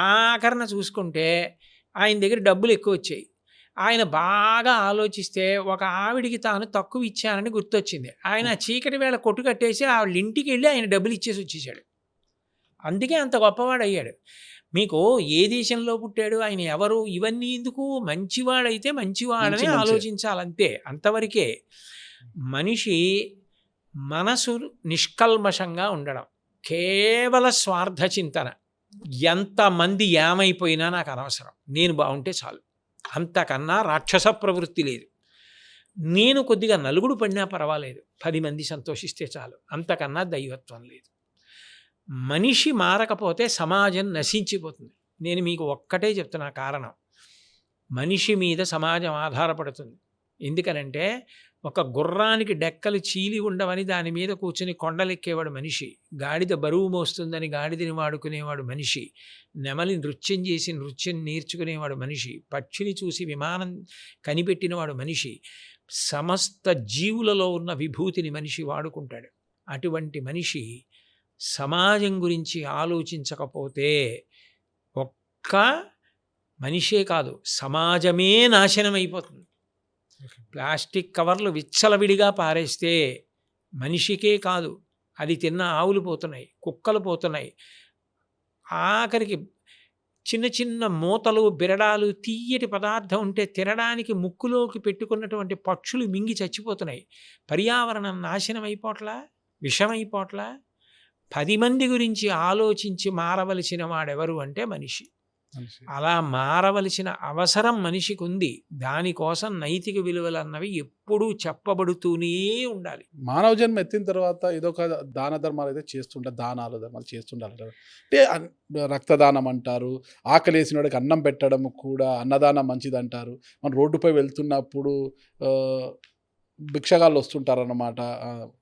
ఆఖరణ చూసుకుంటే ఆయన దగ్గర డబ్బులు ఎక్కువ వచ్చాయి. ఆయన బాగా ఆలోచిస్తే ఒక ఆవిడికి తాను తక్కువ ఇచ్చానని గుర్తొచ్చింది. ఆయన చీకటి వేళ కొట్టు కట్టేసి ఆవిడ ఇంటికి వెళ్ళి ఆయన డబ్బులు ఇచ్చేసి వచ్చేసాడు. అందుకే అంత గొప్పవాడు అయ్యాడు. మీకు ఏ దేశంలో పుట్టాడు, ఆయన ఎవరు, ఇవన్నీ ఎందుకు? మంచివాడైతే మంచివాడని ఆలోచించాలంతే, అంతవరకే. మనిషి మనసు నిష్కల్మషంగా ఉండడం, కేవల స్వార్థ చింతన. ఎంతమంది ఏమైపోయినా నాకు అనవసరం, నేను బాగుంటే చాలు, అంతకన్నా రాక్షస ప్రవృత్తి లేదు. నేను కొద్దిగా నలుగుడు పడినా పర్వాలేదు, 10 మంది సంతోషిస్తే చాలు, అంతకన్నా దైవత్వం లేదు. మనిషి మారకపోతే సమాజం నశించిపోతుంది. నేను మీకు ఒక్కటే చెప్తున్నా కారణం, మనిషి మీద సమాజం ఆధారపడుతుంది. ఎందుకనంటే ఒక గుర్రానికి డెక్కలు చీలి ఉండవని దాని మీద కూర్చొని కొండలెక్కేవాడు మనిషి, గాడిద బరువు మోస్తుందని గాడిదని వాడుకునేవాడు మనిషి, నెమలి నృత్యం చేసి నృత్యం నేర్చుకునేవాడు మనిషి, పక్షిని చూసి విమానం కనిపెట్టినవాడు మనిషి, సమస్త జీవులలో ఉన్న విభూతిని మనిషి వాడుకుంటాడు. అటువంటి మనిషి సమాజం గురించి ఆలోచించకపోతే ఒక్క మనిషే కాదు, సమాజమే నాశనం అయిపోతుంది. ప్లాస్టిక్ కవర్లు విచ్చలవిడిగా పారేస్తే మనిషికే కాదు, అది తిన్న ఆవులు పోతున్నాయి, కుక్కలు పోతున్నాయి, ఆఖరికి చిన్న చిన్న మూతలు బిరడాలు తీయటి పదార్థం ఉంటే తినడానికి ముక్కులోకి పెట్టుకున్నటువంటి పక్షులు మింగి చచ్చిపోతున్నాయి. పర్యావరణం నాశనం అయిపోట్లా, విషమైపోట్లా. 10 మంది గురించి ఆలోచించి మారవలసిన వాడెవరు అంటే మనిషి. అలా మారవలసిన అవసరం మనిషికి ఉంది. దానికోసం నైతిక విలువలు అన్నవి ఎప్పుడూ చెప్పబడుతూనే ఉండాలి. మానవ జన్మ ఎత్తిన తర్వాత ఇదొక దాన ధర్మాలు అయితే చేస్తుంటారు, దానాలు ధర్మాలు చేస్తుండాలి. అంటే రక్తదానం అంటారు, ఆకలేసిన వాడికి అన్నం పెట్టడం కూడా అన్నదానం మంచిది అంటారు. మనం రోడ్డుపై వెళ్తున్నప్పుడు భిక్షగాళ్ళు వస్తుంటారన్నమాట,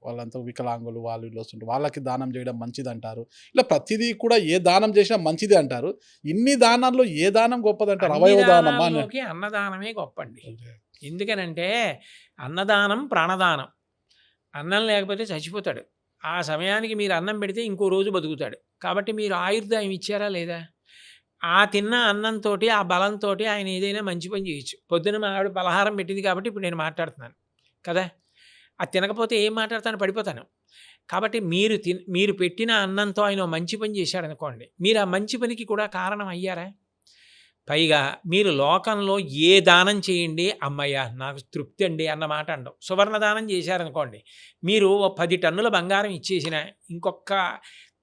వాళ్ళంతా వికలాంగులు వాళ్ళు వీళ్ళు వస్తుంటారు, వాళ్ళకి దానం చేయడం మంచిది అంటారు. ఇలా ప్రతిదీ కూడా ఏ దానం చేసినా మంచిది అంటారు. ఇన్ని దానాల్లో ఏ దానం గొప్పదంటారు? అవయవదానమా? అన్నదానమే గొప్పండి. ఎందుకనంటే అన్నదానం ప్రాణదానం. అన్నం లేకపోతే చచ్చిపోతాడు, ఆ సమయానికి మీరు అన్నం పెడితే ఇంకో రోజు బతుకుతాడు. కాబట్టి మీరు ఆయుర్దాయం ఇచ్చారా లేదా? ఆ తిన్న అన్నంతో ఆ బలంతో ఆయన ఏదైనా మంచి పని చేయొచ్చు. పొద్దున మా ఆవిడ పలహారం పెట్టింది కాబట్టి ఇప్పుడు నేను మాట్లాడుతున్నాను కదా, అది తినకపోతే ఏం మాట్లాడతాను, పడిపోతాను. కాబట్టి మీరు పెట్టిన అన్నంతో ఆయన మంచి పని చేశాడనుకోండి, మీరు ఆ మంచి పనికి కూడా కారణం అయ్యారా? పైగా మీరు లోకంలో ఏ దానం చేయండి, అమ్మయ్య నాకు తృప్తి అండి అన్న మాట అండవు. సువర్ణ దానం చేశారనుకోండి, మీరు 10 టన్నుల బంగారం ఇచ్చేసిన ఇంకొక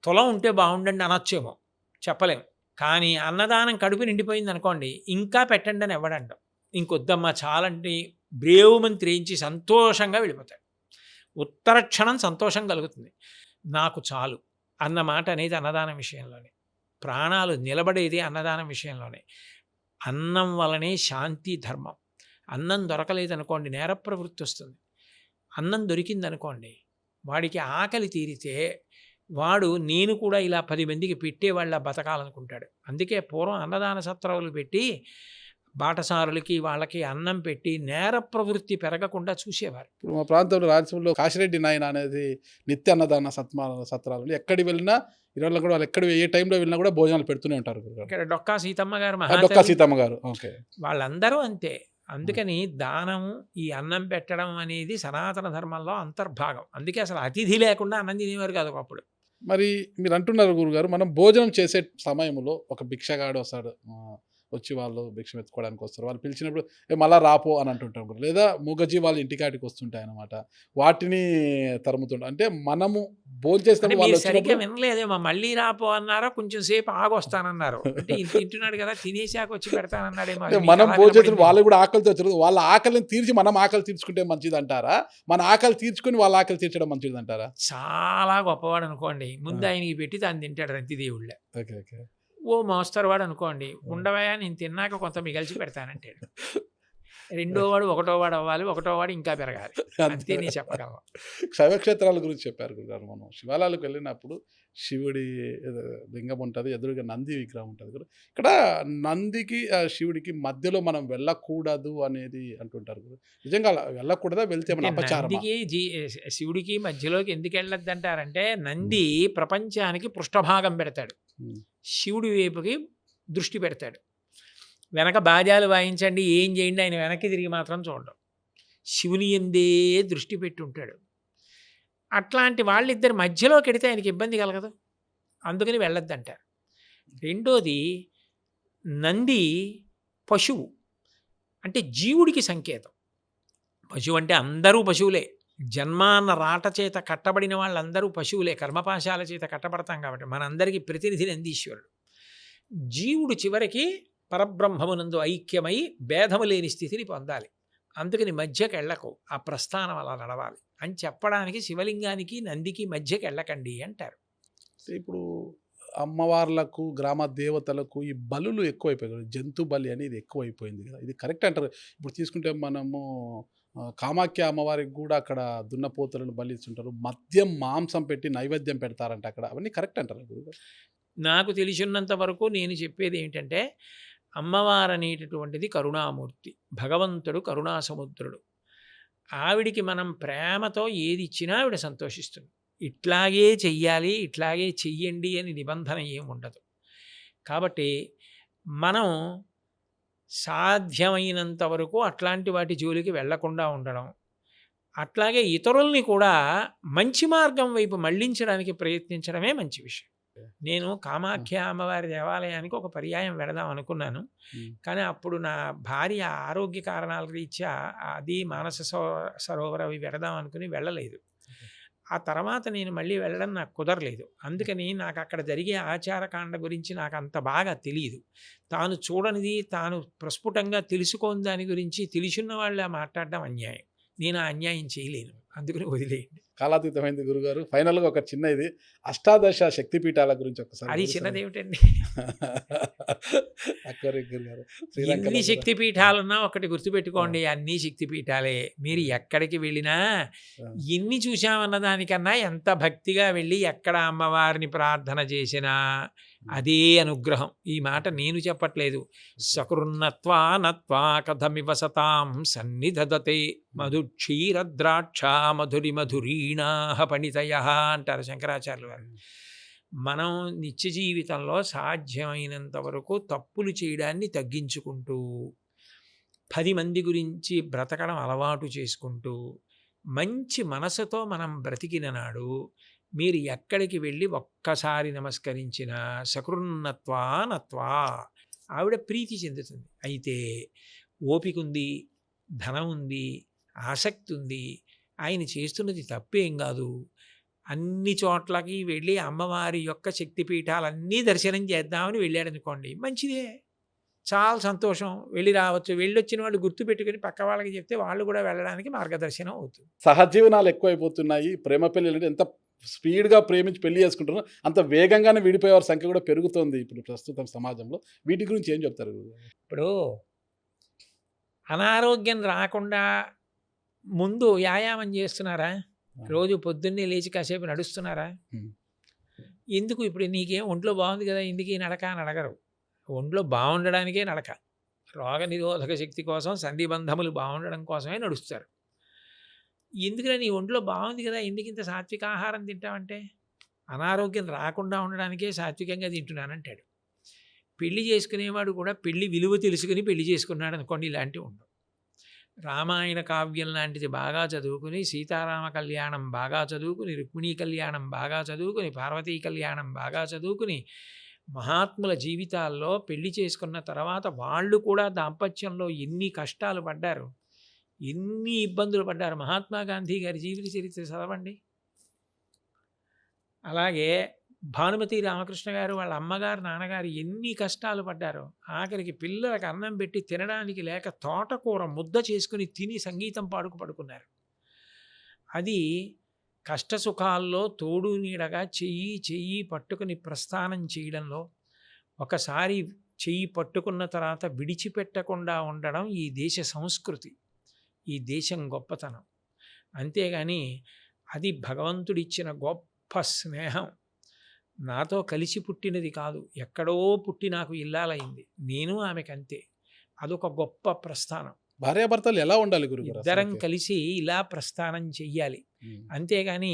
తులం ఉంటే బాగుండండి అనొచ్చేమో, చెప్పలేము. కానీ అన్నదానం కడుపు నిండిపోయింది అనుకోండి, ఇంకా పెట్టండి అని ఎవడంటాం. ఇంకొద్దమ్మా చాలండి బ్రేవుమని త్రేయించి సంతోషంగా వెళ్ళిపోతాడు. ఉత్తర క్షణం సంతోషం కలుగుతుంది. నాకు చాలు అన్న మాట అనేది అన్నదానం విషయంలోనే. ప్రాణాలు నిలబడేది అన్నదానం విషయంలోనే. అన్నం వలనే శాంతి ధర్మం. అన్నం దొరకలేదనుకోండి నేర ప్రవృత్తి వస్తుంది. అన్నం దొరికిందనుకోండి వాడికి ఆకలి తీరితే వాడు నేను కూడా ఇలా 10 మందికి పెట్టేవాళ్ళ బతకాలనుకుంటాడు. అందుకే పూర్వం అన్నదాన సత్రాలు పెట్టి బాటసారులకి వాళ్ళకి అన్నం పెట్టి నేర ప్రవృత్తి పెరగకుండా చూసేవారు. ఇప్పుడు మా ప్రాంతంలో రాజస్థాన్లో కాశిరెడ్డి నాయన అనేది నిత్య అన్నదాన సత్రాలు ఎక్కడికి వెళ్ళినా ఇవాళ కూడా వాళ్ళు ఎక్కడ ఏ టైంలో వెళ్ళినా కూడా భోజనాలు పెడుతూనే ఉంటారు. ఇక్కడ డొక్కా సీతమ్మ గారు, డొక్కా సీతమ్మ గారు, ఓకే, వాళ్ళందరూ అంతే. అందుకని దానము, ఈ అన్నం పెట్టడం అనేది సనాతన ధర్మంలో అంతర్భాగం. అందుకే అసలు అతిథి లేకుండా అన్నం తినేవారు కాదు అప్పుడు. మరి మీరు అంటున్నారు గురుగారు, మనం భోజనం చేసే సమయంలో ఒక భిక్షగాడు వస్తాడు, వచ్చి వాళ్ళు భిక్షం ఎత్తుకోవడానికి వస్తారు. వాళ్ళు పిలిచినప్పుడు మళ్ళా రాపో అని అంటుంటాం కూడా. లేదా మూగజీవాలు ఇంటికాడికి వస్తుంటాయి అన్నమాట. వాటిని తరుముతుంటాం. అంటే మనము అంటే భోంచేసినప్పుడు మీరు వాళ్ళు సరిగ్గా వచ్చినప్పుడు వినలేదేమో, మళ్ళీ రాపో అన్నారా, కొంచెం సేపు ఆగొస్తానన్నారు. అంటే ఇంత తింటున్నాడు కదా, తినేసాక వచ్చి పెడతానన్నాడేమో, అంటే అది మీకు మనం అలా భోంచేసిన వినపడింది. వాళ్ళు కూడా ఆకలితో వచ్చారు. వాళ్ళ ఆకలిని తీర్చి మనం ఆకలి తీర్చుకుంటే మంచిదంటారా? మన ఆకలి తీర్చుకొని వాళ్ళ ఆకలి తీర్చడం మంచిదంటారా? చాలా గొప్పవాడు అనుకోండి, ముందు ఆ! ఆయనకి పెట్టి తాను తింటాడు రంతిదేవుళ్ళ. ఓకే. ఓకే. ఓ మోస్తరువాడు అనుకోండి, ఆ! ఉండవయ్యా నేను తిన్నాక కొంత మిగిల్చి పెడతానంటాడు. రెండోవాడు ఒకటోవాడు అవ్వాలి, ఒకటోవాడు ఇంకా పెరగాలి. అంతే అంతే. నేను చెప్పగలను. శైవక్షేత్రాల గురించి చెప్పారు గురుగారు. మనం శివాలయాలకు వెళ్ళినప్పుడు శివుడి ఏదో లింగం ఉంటది. ఎదురుగా నంది విగ్రహం ఉంటది కదా! ఇక్కడ నందికి, శివుడికి మధ్యలో మనం వెళ్ళకూడదు అనేది అంటుంటారు కదా! నిజంగా అలా వెళ్ళకూడదా? వెళ్తే అంటే ఏమన్నా అపచారమా? నందికి శివుడికి మధ్యలోకి ఎందుకు వెళ్ళొద్దంటారంటే, నంది ప్రపంచానికి పృష్ఠభాగం పెడతాడు, హ్మ్. శివుడి వైపుకి దృష్టి పెడతాడు. వెనక బాజాలు వాయించండి, ఏం చేయండి, ఆయన వెనక్కి తిరిగి మాత్రం చూడడం. శివుని ఎందే దృష్టి పెట్టి ఉంటాడు. అట్లాంటి వాళ్ళిద్దరి మధ్యలోకి వెడితే ఆయనకి ఇబ్బంది కలగదు, అందుకని వెళ్ళొద్దంటారు. రెండోది, నంది పశువు, అంటే జీవుడికి సంకేతం. పశువు అంటే అందరూ పశువులే. జన్మాన్న రాట చేత కట్టబడిన వాళ్ళందరూ పశువులే, కర్మపాశాల చేత కట్టబడతాం కాబట్టి. మనందరికీ ప్రతినిధి నందీశ్వరుడు. జీవుడు చివరికి పరబ్రహ్మమునందు ఐక్యమై భేదము లేని స్థితిని పొందాలి. అందుకని మధ్యకి వెళ్ళకు, ఆ ప్రస్థానం అలా నడవాలి అని చెప్పడానికి శివలింగానికి నందికి మధ్యకి వెళ్ళకండి అంటారు. ఇప్పుడు అమ్మవార్లకు, గ్రామ దేవతలకు ఈ బలులు ఎక్కువైపోయాయి కదా! జంతు బలి అనేది ఎక్కువైపోయింది కదా! ఇది కరెక్ట్ అంటారు. ఇప్పుడు తీసుకుంటే మనము కామాఖ్య అమ్మవారికి గూడా అక్కడ దున్నపోతులను బలి ఇస్తుంటారు. మద్యం, మాంసం పెట్టి నైవేద్యం పెడతారంట అక్కడ. అవన్నీ కరెక్ట్ అంటారా గురుగారు? నాకు తెలిసినంత వరకు నేను చెప్పేది ఏమిటంటే, అమ్మవారు అనేటటువంటిది కరుణామూర్తి, భగవంతుడు కరుణాసముద్రుడు. ఆవిడికి మనం ప్రేమతో ఏది ఇచ్చినా ఆవిడ సంతోషిస్తుంది. ఇట్లాగే చెయ్యాలి, ఇట్లాగే చెయ్యండి అని నిబంధన ఏమి ఉండదు. కాబట్టి మనం సాధ్యమైనంత వరకు అట్లాంటి వాటి జోలికి వెళ్ళకుండా ఉండడం, అట్లాగే ఇతరుల్ని కూడా మంచి మార్గం వైపు మళ్ళించడానికి ప్రయత్నించడమే మంచి విషయం. నేను కామాఖ్య అమ్మవారి దేవాలయానికి ఒక పర్యాయం వెళదాం అనుకున్నాను. హ్మ్. కానీ అప్పుడు నా భార్య ఆరోగ్య కారణాల రీత్యా అది మానస సరోవరం అవి వెళదాం అనుకుని వెళ్ళలేదు. ఆ తర్వాత నేను మళ్ళీ వెళ్ళడం నాకు కుదరలేదు. అందుకని నాకు అక్కడ జరిగే ఆచారకాండ గురించి నాకు అంత బాగా తెలీదు. తాను చూడనిది తాను ప్రస్ఫుటంగా తెలుసుకోని దాని గురించి తెలిసున్న వాళ్ళ మాట్లాడడం అన్యాయం. నేను ఆ అన్యాయం చేయలేను. అందుకని వదిలేయండి. కాలాతీతమైంది గురుగారు. ఫైనల్‌గా ఒక చిన్న ఇది అష్టాదశ శక్తిపీఠాల గురించి ఒక్కసారి అది వివరిస్తారా? చిన్నదేమిటండి. అక్వరి గురుగారు. ఎన్ని శ్రీలంకలో కూడా శక్తిపీఠాలున్నా ఒకటి గుర్తుపెట్టుకోండి, అన్నీ శక్తిపీఠాలే. మీరు ఎక్కడికి వెళ్ళినా ఆ! ఎన్ని చూశామన్న దానికన్నా ఎంత భక్తిగా వెళ్ళి ఎక్కడ అమ్మవారిని ప్రార్థన చేసినా అదే అనుగ్రహం. ఈ మాట నేను చెప్పట్లేదు. సకృన్నత్వా నత్వా కథమివ సతాం సన్నిధదతే మధుక్షీరద్రాక్ష మధురి మధురీణాహ పణితయః అంటారు శంకరాచార్యులు వారు. మనం నిత్య జీవితంలో సాధ్యమైనంత వరకు తప్పులు చేయడాన్ని తగ్గించుకుంటూ, 10 మంది గురించి బ్రతకడం అలవాటు చేసుకుంటూ, మంచి మనసుతో మనం బ్రతికిన నాడు మీరు ఎక్కడికి వెళ్ళి ఒక్కసారి నమస్కరించినా సకృన్నత్వా నత్వా ఆవిడ ప్రీతి చెందుతుంది. అయితే ఓపిక ఉంది, ధనం ఉంది, ఆసక్తి ఉంది, ఆయన చేస్తున్నది తప్పేం కాదు, అన్ని చోట్లకి వెళ్ళి అమ్మవారి యొక్క శక్తిపీఠాలన్నీ దర్శనం చేద్దామని వెళ్ళాడనుకోండి, మంచిదే, చాలా సంతోషం, వెళ్ళి రావచ్చు. వెళ్ళొచ్చిన వాళ్ళు గుర్తుపెట్టుకుని పక్క వాళ్ళకి చెప్తే వాళ్ళు కూడా వెళ్ళడానికి మార్గదర్శనం అవుతుంది. సహజీవనాలు ఎక్కువైపోతున్నాయి. ప్రేమ పెళ్ళిలంటే ఎంత స్పీడ్‌గా ప్రేమించి పెళ్లి చేసుకుంటున్నారో, అంత వేగంగానే విడిపోయేవారి సంఖ్య కూడా పెరుగుతోంది ఇప్పుడు ప్రస్తుతం సమాజంలో. వీటి గురించి ఏం చెప్తారు గురుగారు? ఇప్పుడు అనారోగ్యం రాకుండా ముందు వ్యాయామం చేస్తున్నారా? ఆ! రోజు పొద్దున్నే లేచి కాసేపు నడుస్తున్నారా? హ్మ్. ఎందుకు ఇప్పుడు నీకేం ఒంట్లో బాగుంది కదా, ఎందుకు ఈ నడక అని అడగరు. ఒంట్లో బాగుండడానికే నడక. రోగ నిరోధక శక్తి కోసం, సంధిబంధములు బాగుండడం కోసమే నడుస్తారు. ఎందుకురా నీ ఒంట్లో బాగుంది కదా, ఎందుకు ఇంత సాత్విక ఆహారం తింటావంటే, అనారోగ్యం రాకుండా ఉండడానికే సాత్వికంగా తింటున్నానంటాడు. పెళ్లి చేసుకునేవాడు కూడా పెళ్లి విలువ తెలుసుకుని పెళ్లి చేసుకున్నాడు అనుకోండి, ఇలాంటివి ఉండవు. రామాయణ కావ్యం లాంటిది బాగా చదువుకుని, సీతారామ కళ్యాణం బాగా చదువుకుని, రుక్మిణీ కళ్యాణం బాగా చదువుకుని, పార్వతీ కళ్యాణం బాగా చదువుకుని, మహాత్ముల జీవితాల్లో పెళ్లి చేసుకున్న తర్వాత వాళ్ళు కూడా దాంపత్యంలో ఎన్ని కష్టాలు పడ్డారు, ఎన్ని ఇబ్బందులు పడ్డారు. మహాత్మా గాంధీ గారి జీవిత చరిత్ర చదవండి. అలాగే భానుమతి రామకృష్ణ గారు వాళ్ళ అమ్మగారు నాన్నగారు ఎన్ని కష్టాలు పడ్డారో. ఆఖరికి పిల్లలకు అన్నం పెట్టి తినడానికి లేక తోటకూర ముద్ద చేసుకుని తిని సంగీతం పడుకున్నారు. అది కష్టసుఖాల్లో తోడు నీడగా చెయ్యి పట్టుకుని ప్రస్థానం చేయడంలో, ఒకసారి చెయ్యి పట్టుకున్న తర్వాత విడిచిపెట్టకుండా ఉండడం ఈ దేశ సంస్కృతి, ఈ దేశం గొప్పతనం. అంతేగాని అది భగవంతుడిచ్చిన గొప్ప స్నేహం. నాతో కలిసి పుట్టినది కాదు, ఎక్కడో పుట్టి నాకు ఇల్లాలైంది, నేను ఆమెకంతే. అదొక గొప్ప ప్రస్థానం. భార్యాభర్తలు ఎలా ఉండాలి గురుగారు? ఇద్దరం కలిసి ఇలా ప్రస్థానం చెయ్యాలి. అంతేగాని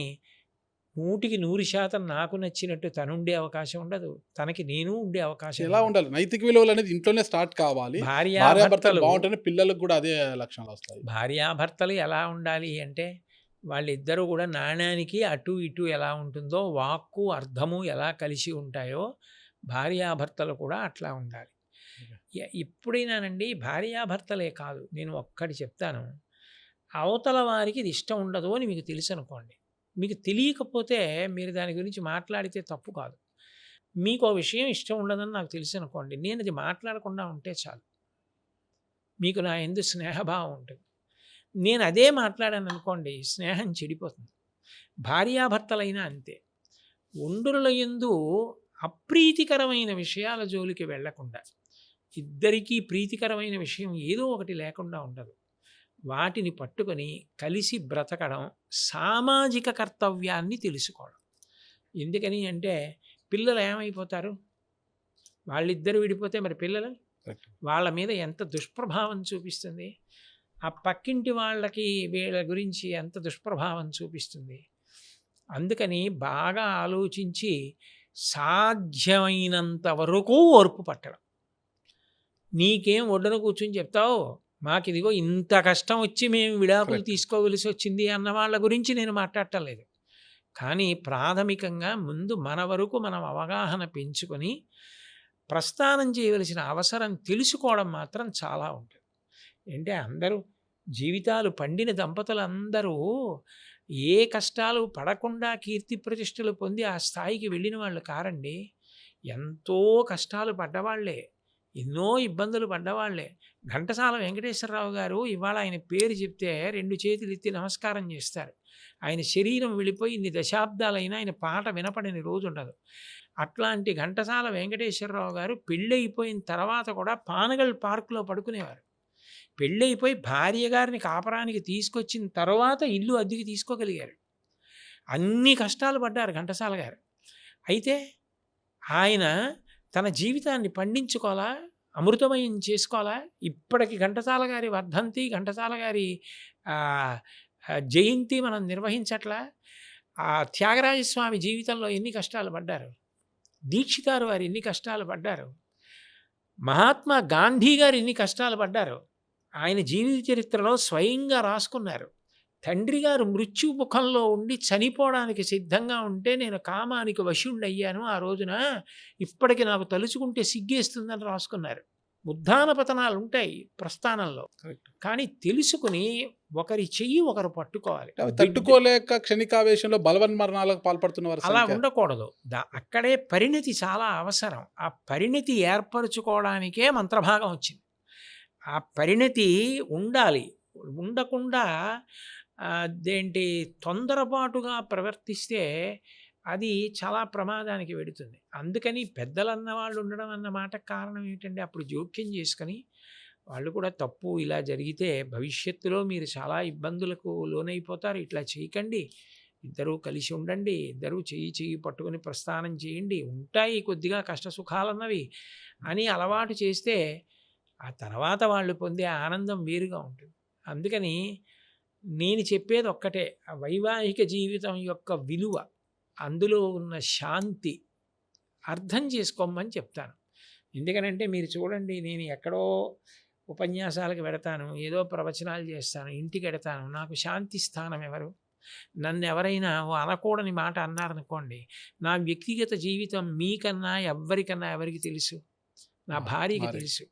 100% నాకు నచ్చినట్టు తనుండే అవకాశం ఉండదు, తనకి నేను ఉండే అవకాశం ఎలా ఉండాలి? నైతిక విలువలు అనేది ఇంట్లోనే స్టార్ట్ కావాలి. భార్యాభర్తలు బాగుంటేనే పిల్లలకు కూడా అదే లక్షణాలు వస్తాయి. భార్యాభర్తలు ఎలా ఉండాలి అంటే, వాళ్ళిద్దరూ కూడా నాణ్యానికి అటు ఇటు ఎలా ఉంటుందో, వాక్కు అర్థము ఎలా కలిసి ఉంటాయో భార్యాభర్తలు కూడా అట్లా ఉండాలి. ఎప్పుడైనానండి భార్యాభర్తలే కాదు, నేను ఒక్కటి చెప్తాను, అవతల వారికి ఇది ఇష్టం ఉండదు అని మీకు తెలుసు అనుకోండి. మీకు తెలియకపోతే మీరు దాని గురించి మాట్లాడితే తప్పు కాదు. మీకు ఆ విషయం ఇష్టం ఉండదని నాకు తెలుసు అనుకోండి, నేను అది మాట్లాడకుండా ఉంటే చాలు. మీకు నా యందు స్నేహభావం ఉంటుంది. నేను అదే మాట్లాడాను అనుకోండి, స్నేహం చెడిపోతుంది. భార్యాభర్తలైనా అంతే. ఒండుల యందు అప్రీతికరమైన విషయాల జోలికి వెళ్లకుండా, ఇద్దరికీ ప్రీతికరమైన విషయం ఏదో ఒకటి లేకుండా ఉండదు. వాటిని పట్టుకొని కలిసి బ్రతకడం, సామాజిక కర్తవ్యాన్ని తెలుసుకోవడం. ఎందుకని అంటే పిల్లలు ఏమైపోతారు, వాళ్ళిద్దరు విడిపోతే మరి పిల్లలు వాళ్ళ మీద ఎంత దుష్ప్రభావం చూపిస్తుంది, ఆ పక్కింటి వాళ్ళకి వీళ్ళ గురించి ఎంత దుష్ప్రభావం చూపిస్తుంది. అందుకని బాగా ఆలోచించి సాధ్యమైనంత వరకు ఓర్పు పట్టడం. నీకేం ఒడ్డున కూర్చొని చెప్తావు, మాకు ఇదిగో ఇంత కష్టం వచ్చి మేము విడాకులు తీసుకోవలసి వచ్చింది అన్న వాళ్ళ గురించి నేను మాట్లాడటం లేదు. కానీ ప్రాథమికంగా ముందు మన వరకు మనం అవగాహన పెంచుకొని ప్రస్థానం చేయవలసిన అవసరం తెలుసుకోవడం మాత్రం చాలా ఉంటుంది. అంటే అందరూ జీవితాలు పండిన దంపతులందరూ ఏ కష్టాలు పడకుండా కీర్తి ప్రతిష్టలు పొంది ఆ స్థాయికి వెళ్ళిన వాళ్ళు కారండి. ఎంతో కష్టాలు పడ్డవాళ్లే, ఎన్నో ఇబ్బందులు పడ్డవాళ్లే. ఘంటసాల వెంకటేశ్వరరావు గారు ఇవాళ ఆయన పేరు చెప్తే 2 చేతులు ఎత్తి నమస్కారం చేస్తారు. ఆయన శరీరం వెళ్ళిపోయి ఇన్ని దశాబ్దాలైనా ఆయన పాట వినపడని రోజు ఉండదు. అట్లాంటి ఘంటసాల వెంకటేశ్వరరావు గారు పెళ్ళైపోయిన తర్వాత కూడా పానగల్ పార్కులో పడుకునేవారు. పెళ్ళైపోయి భార్య గారిని కాపరానికి తీసుకొచ్చిన తర్వాత ఇల్లు అద్దెకి తీసుకోగలిగారు. అన్ని కష్టాలు పడ్డారు ఘంటసాల గారు. అయితే ఆయన తన జీవితాన్ని పండించుకోవాలా, అమృతమయం చేసుకోవాలా. ఇప్పటికి ఘంటసాల గారి వర్ధంతి, ఘంటసాల గారి జయంతి మనం నిర్వహించట్లా. ఆ త్యాగరాజస్వామి జీవితంలో ఎన్ని కష్టాలు పడ్డారు, దీక్షితారు వారు ఎన్ని కష్టాలు పడ్డారు, మహాత్మా గాంధీ గారు ఎన్ని కష్టాలు పడ్డారు. ఆయన జీవిత చరిత్రలో స్వయంగా రాసుకున్నారు. తండ్రి గారు మృత్యు ముఖంలో ఉండి చనిపోవడానికి సిద్ధంగా ఉంటే నేను కామానికి వశుండయ్యాను ఆ రోజున, ఇప్పటికి నాకు తలుచుకుంటే సిగ్గేస్తుందని రాసుకున్నారు. ఉద్ధాన పతనాలు ఉంటాయి ప్రస్థానంలో, కానీ తెలుసుకుని ఒకరి చెయ్యి ఒకరు పట్టుకోవాలి. తట్టుకోలేక క్షణికావేశంలో బలవన్మరణాలకు పాల్పడుతున్నవారు అలా ఉండకూడదు. అక్కడే పరిణతి చాలా అవసరం. ఆ పరిణతి ఏర్పరచుకోవడానికే మంత్రభాగం వచ్చింది. ఆ పరిణతి ఉండాలి. ఉండకుండా తొందరపాటుగా ప్రవర్తిస్తే అది చాలా ప్రమాదానికి వెడుతుంది. అందుకని పెద్దలు అన్నవాళ్ళు ఉండడం అన్న మాటకు కారణం ఏమిటంటే, అప్పుడు జోక్యం చేసుకొని వాళ్ళు కూడా తప్పు ఇలా జరిగితే భవిష్యత్తులో మీరు చాలా ఇబ్బందులకు లోనైపోతారు, ఇట్లా చేయకండి, ఇద్దరూ కలిసి ఉండండి, ఇద్దరూ చెయ్యి పట్టుకొని ప్రస్థానం చేయండి, ఉంటాయి కొద్దిగా కష్ట సుఖాలన్నవి అని అలవాటు చేస్తే ఆ తర్వాత వాళ్ళు పొందే ఆనందం వేరుగా ఉంటుంది. అందుకని నేను చెప్పేది ఒక్కటే, ఆ వైవాహిక జీవితం యొక్క విలువ, అందులో ఉన్న శాంతి అర్థం చేసుకోమని చెప్తాను. ఎందుకనంటే మీరు చూడండి, నేను ఎక్కడో ఉపన్యాసాలకు వెడతాను, ఏదో ప్రవచనాలు చేస్తాను, ఇంటికి వెడతాను, నాకు శాంతి స్థానం ఎవరు? నన్ను ఎవరైనా ఓ అనకూడని మాట అన్నారనుకోండి, నా వ్యక్తిగత జీవితం మీకన్నా ఎవరికి తెలుసు? నా భార్యకి భార్య. తెలుసు.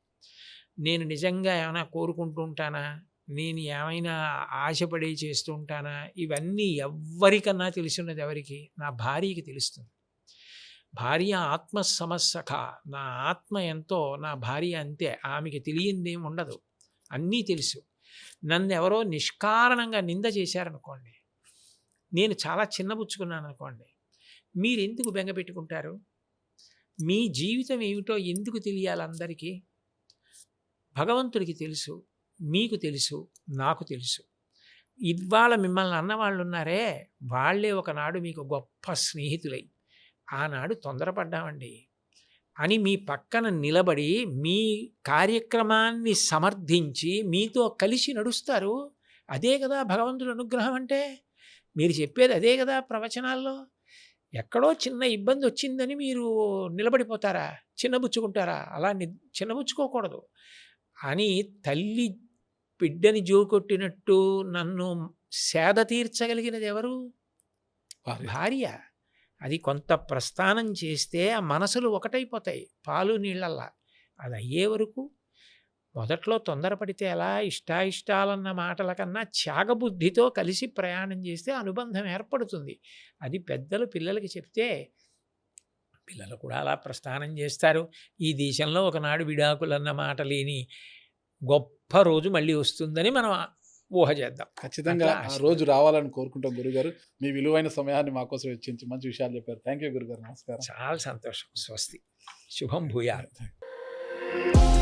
నేను నిజంగా ఏమైనా కోరుకుంటూ ఉంటానా? నేను ఏమైనా ఆశపడి చేస్తూ ఉంటానా? ఇవన్నీ ఎవ్వరికన్నా తెలిసున్నది ఎవరికి? నా భార్యకి తెలుస్తుంది. భార్య ఆత్మ సమస్సఖ. నా ఆత్మ ఎంతో నా భార్య అంతే. ఆమెకి తెలియందేం ఉండదు. అన్నీ తెలుసు. నన్నెవరో నిష్కారణంగా నింద చేశారనుకోండి, నేను చాలా చిన్నబుచ్చుకున్నాననుకోండి, మీరెందుకు బెంగ పెట్టుకుంటారు? మీ జీవితం ఏమిటో ఎందుకు తెలియాలి అందరికీ? భగవంతుడికి తెలుసు, మీకు తెలుసు, నాకు తెలుసు. ఇవాళ మిమ్మల్ని అన్నవాళ్ళున్నారే, వాళ్ళే ఒకనాడు మీకు గొప్ప స్నేహితులై, ఆనాడు తొందరపడ్డామండి అని మీ పక్కన నిలబడి, మీ కార్యక్రమాన్ని సమర్థించి, మీతో కలిసి నడుస్తారు. అదే కదా భగవంతుడి అనుగ్రహం అంటే. మీరు చెప్పేది అదే కదా ప్రవచనాల్లో. ఎక్కడో చిన్న ఇబ్బంది వచ్చిందని మీరు నిలబడిపోతారా? చిన్నబుచ్చుకుంటారా? అలా చిన్నబుచ్చుకోకూడదు. అని తల్లి బిడ్డని జోకొట్టినట్టు నన్ను సేద తీర్చగలిగినది ఎవరు? భార్య. భార్య. అది కొంత ప్రస్థానం చేస్తే ఆ మనసులు ఒకటైపోతాయి పాలు నీళ్ళల్లా. అది అయ్యే వరకు మొదట్లో తొందరపడితే ఎలా? ఇష్టాయిష్టాలన్న మాటల కన్నా త్యాగబుద్ధితో కలిసి ప్రయాణం చేస్తే అనుబంధం ఏర్పడుతుంది. అది పెద్దలు పిల్లలకి చెప్తే పిల్లలు కూడా అలా ప్రస్థానం చేస్తారు. ఈ దేశంలో ఒకనాడు విడాకులన్న మాట లేని గొప్ప రోజు మళ్ళీ వస్తుందని మనం ఊహ చేద్దాం. ఖచ్చితంగా అట్లా ఆ ఆశ. రోజు రావాలని కోరుకుంటాం గురుగారు. మీ విలువైన సమయాన్ని మా కోసం వెచ్చించి మంచి విషయాలు చెప్పారు. థ్యాంక్ యూ గురుగారు. నమస్కారం. చాలా సంతోషం. స్వస్తి. శుభం భూయాత్. థాంక్యూ.